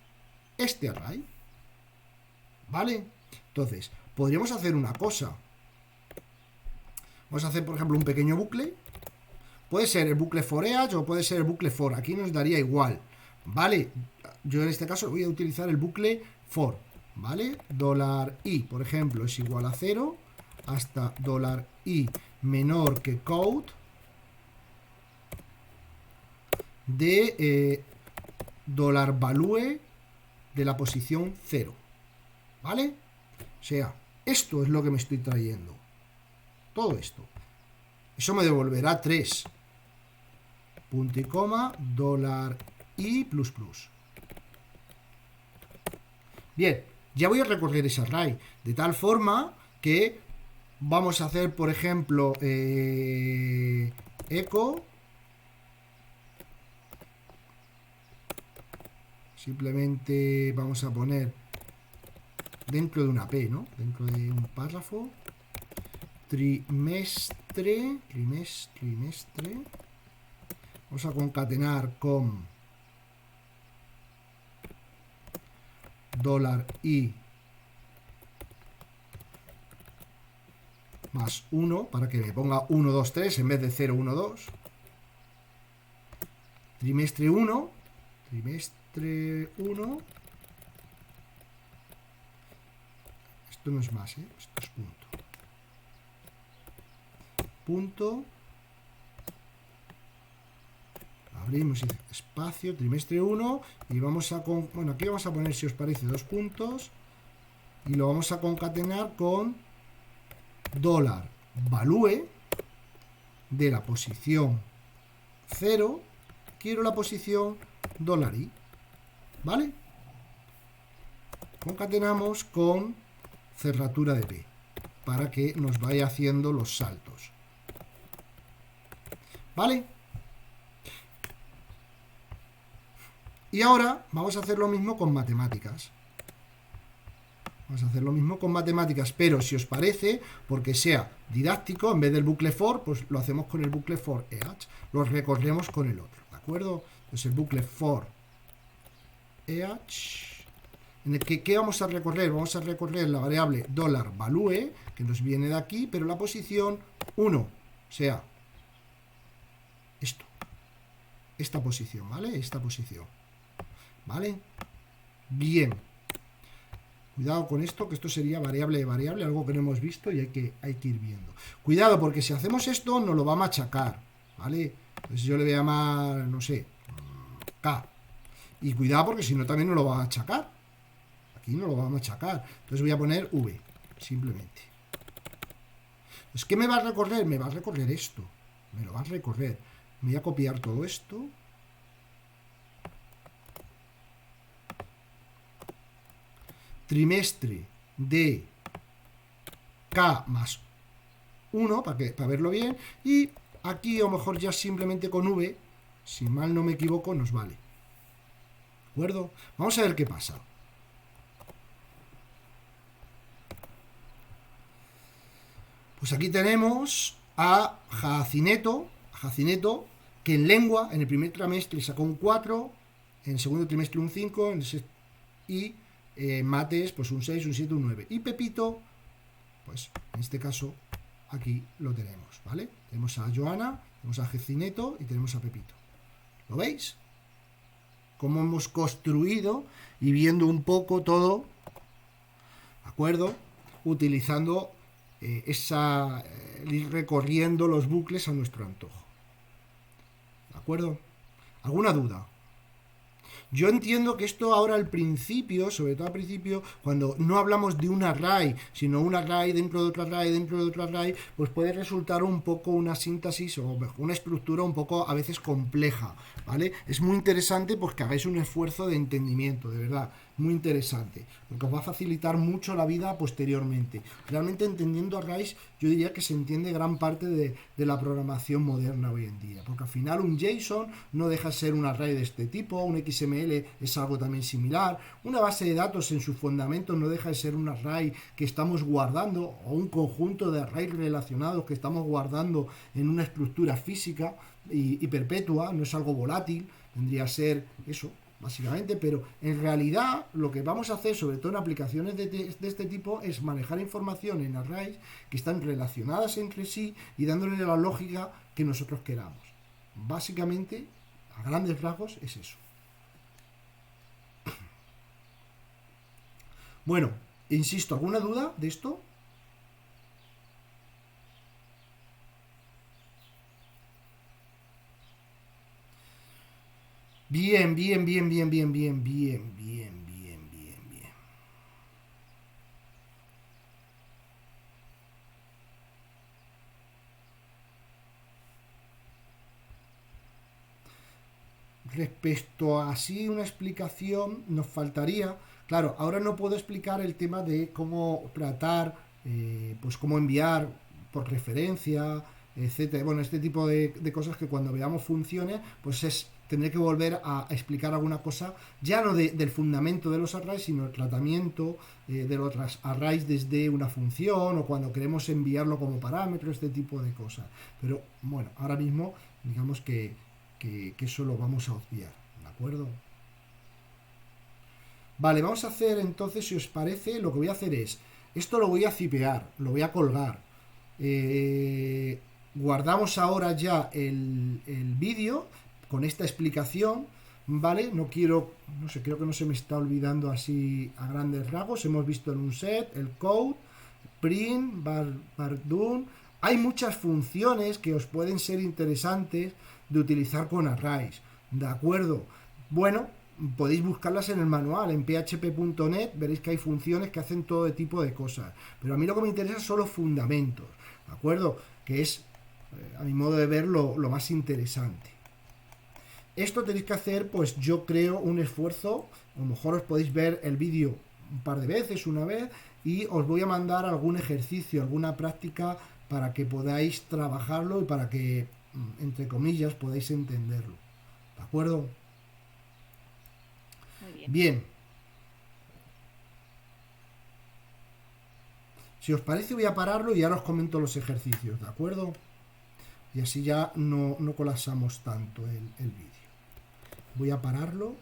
este array. ¿Vale? Entonces, podríamos hacer una cosa. Vamos a hacer, por ejemplo, un pequeño bucle. Puede ser el bucle for each o puede ser el bucle for. Aquí nos daría igual. ¿Vale? Yo en este caso voy a utilizar el bucle for. ¿Vale? $i, por ejemplo, es igual a 0 hasta $i menor que code de $value de la posición 0. ¿Vale? O sea, esto es lo que me estoy trayendo. Todo esto. Eso me devolverá 3. Punto y coma, $i plus plus. Bien, ya voy a recorrer ese array. De tal forma que vamos a hacer, por ejemplo, echo. Simplemente vamos a poner dentro de una P, ¿no? Dentro de un párrafo. Trimestre. Vamos a concatenar con $i más 1 para que me ponga 1, 2, 3 en vez de 0, 1, 2. Trimestre 1. Esto no es más, esto es punto. punto, abrimos espacio, trimestre 1, y vamos a, bueno, aquí vamos a poner, si os parece, 2 puntos, y lo vamos a concatenar con dólar value de la posición 0, quiero la posición dólar i, ¿vale? Concatenamos con cerratura de P para que nos vaya haciendo los saltos, ¿vale? Y ahora vamos a hacer lo mismo con matemáticas. Vamos a hacer lo mismo con matemáticas, pero si os parece, porque sea didáctico, en vez del bucle for, pues lo hacemos con el bucle for each, lo recorremos con el otro, ¿de acuerdo? Entonces el bucle for each, en el que, ¿qué vamos a recorrer? Vamos a recorrer la variable $value, que nos viene de aquí, pero la posición 1, o sea, esto, esta posición, ¿vale? Esta posición, ¿vale? Bien. Cuidado con esto, que esto sería variable de variable, algo que no hemos visto y hay que ir viendo. Cuidado, porque si hacemos esto, nos lo va a machacar, ¿vale? Entonces yo le voy a llamar, no sé, K. Y cuidado, porque si no también nos lo va a machacar. Aquí no lo va a machacar. Entonces voy a poner V, simplemente. Entonces, ¿qué me va a recorrer? Me va a recorrer esto. Me lo va a recorrer. Me voy a copiar todo esto. Trimestre de K más 1, para verlo bien, y aquí a lo mejor ya simplemente con V, si mal no me equivoco, nos vale. ¿De acuerdo? Vamos a ver qué pasa. Pues aquí tenemos a Jacineto, que en lengua, en el primer trimestre sacó un 4, en el segundo trimestre un 5, y mates, pues un 6, un 7, un 9. Y Pepito, pues en este caso, aquí lo tenemos, ¿vale? Tenemos a Joana, tenemos a Jacineto y tenemos a Pepito. ¿Lo veis? Cómo hemos construido y viendo un poco todo, ¿de acuerdo? Utilizando ir recorriendo los bucles a nuestro antojo. ¿De acuerdo? ¿Alguna duda? Yo entiendo que esto ahora al principio, sobre todo al principio, cuando no hablamos de un array, sino un array dentro de otro array, dentro de otro array, pues puede resultar un poco una síntesis o una estructura un poco a veces compleja, ¿vale? Es muy interesante pues que hagáis un esfuerzo de entendimiento, de verdad, muy interesante, porque os va a facilitar mucho la vida posteriormente. Realmente entendiendo arrays, yo diría que se entiende gran parte de la programación moderna hoy en día, porque al final un JSON no deja de ser un array de este tipo, un XML es algo también similar, una base de datos en sus fundamentos no deja de ser un array que estamos guardando, o un conjunto de arrays relacionados que estamos guardando en una estructura física y perpetua, no es algo volátil, tendría que ser eso, básicamente, pero en realidad lo que vamos a hacer, sobre todo en aplicaciones de este tipo, es manejar información en arrays que están relacionadas entre sí y dándole la lógica que nosotros queramos. Básicamente, a grandes rasgos, es eso. Bueno, insisto, ¿alguna duda de esto? Bien. Respecto a así una explicación, nos faltaría, claro, ahora no puedo explicar el tema de cómo tratar, pues cómo enviar por referencia, etcétera. Bueno, este tipo de cosas que cuando veamos funciones, pues tendré que volver a explicar alguna cosa, ya no del fundamento de los arrays, sino el tratamiento de los arrays desde una función o cuando queremos enviarlo como parámetro, este tipo de cosas. Pero bueno, ahora mismo digamos que eso lo vamos a obviar, ¿de acuerdo? Vale, vamos a hacer entonces, si os parece, lo que voy a hacer es, esto lo voy a zipear, lo voy a colgar. Guardamos ahora ya el vídeo con esta explicación, ¿vale? No sé, creo que no se me está olvidando así a grandes rasgos. Hemos visto en un set, el code, print, var done, Hay muchas funciones que os pueden ser interesantes de utilizar con arrays, ¿de acuerdo? Bueno, podéis buscarlas en el manual, en php.net, veréis que hay funciones que hacen todo tipo de cosas, pero a mí lo que me interesa son los fundamentos, ¿de acuerdo? Que es, a mi modo de ver, lo más interesante. Esto tenéis que hacer, pues yo creo, un esfuerzo, a lo mejor os podéis ver el vídeo un par de veces, una vez, y os voy a mandar algún ejercicio, alguna práctica para que podáis trabajarlo y para que, entre comillas, podáis entenderlo. ¿De acuerdo? Muy bien. Bien. Si os parece voy a pararlo y ahora os comento los ejercicios, ¿de acuerdo? Y así ya no colapsamos tanto el vídeo. Voy a pararlo.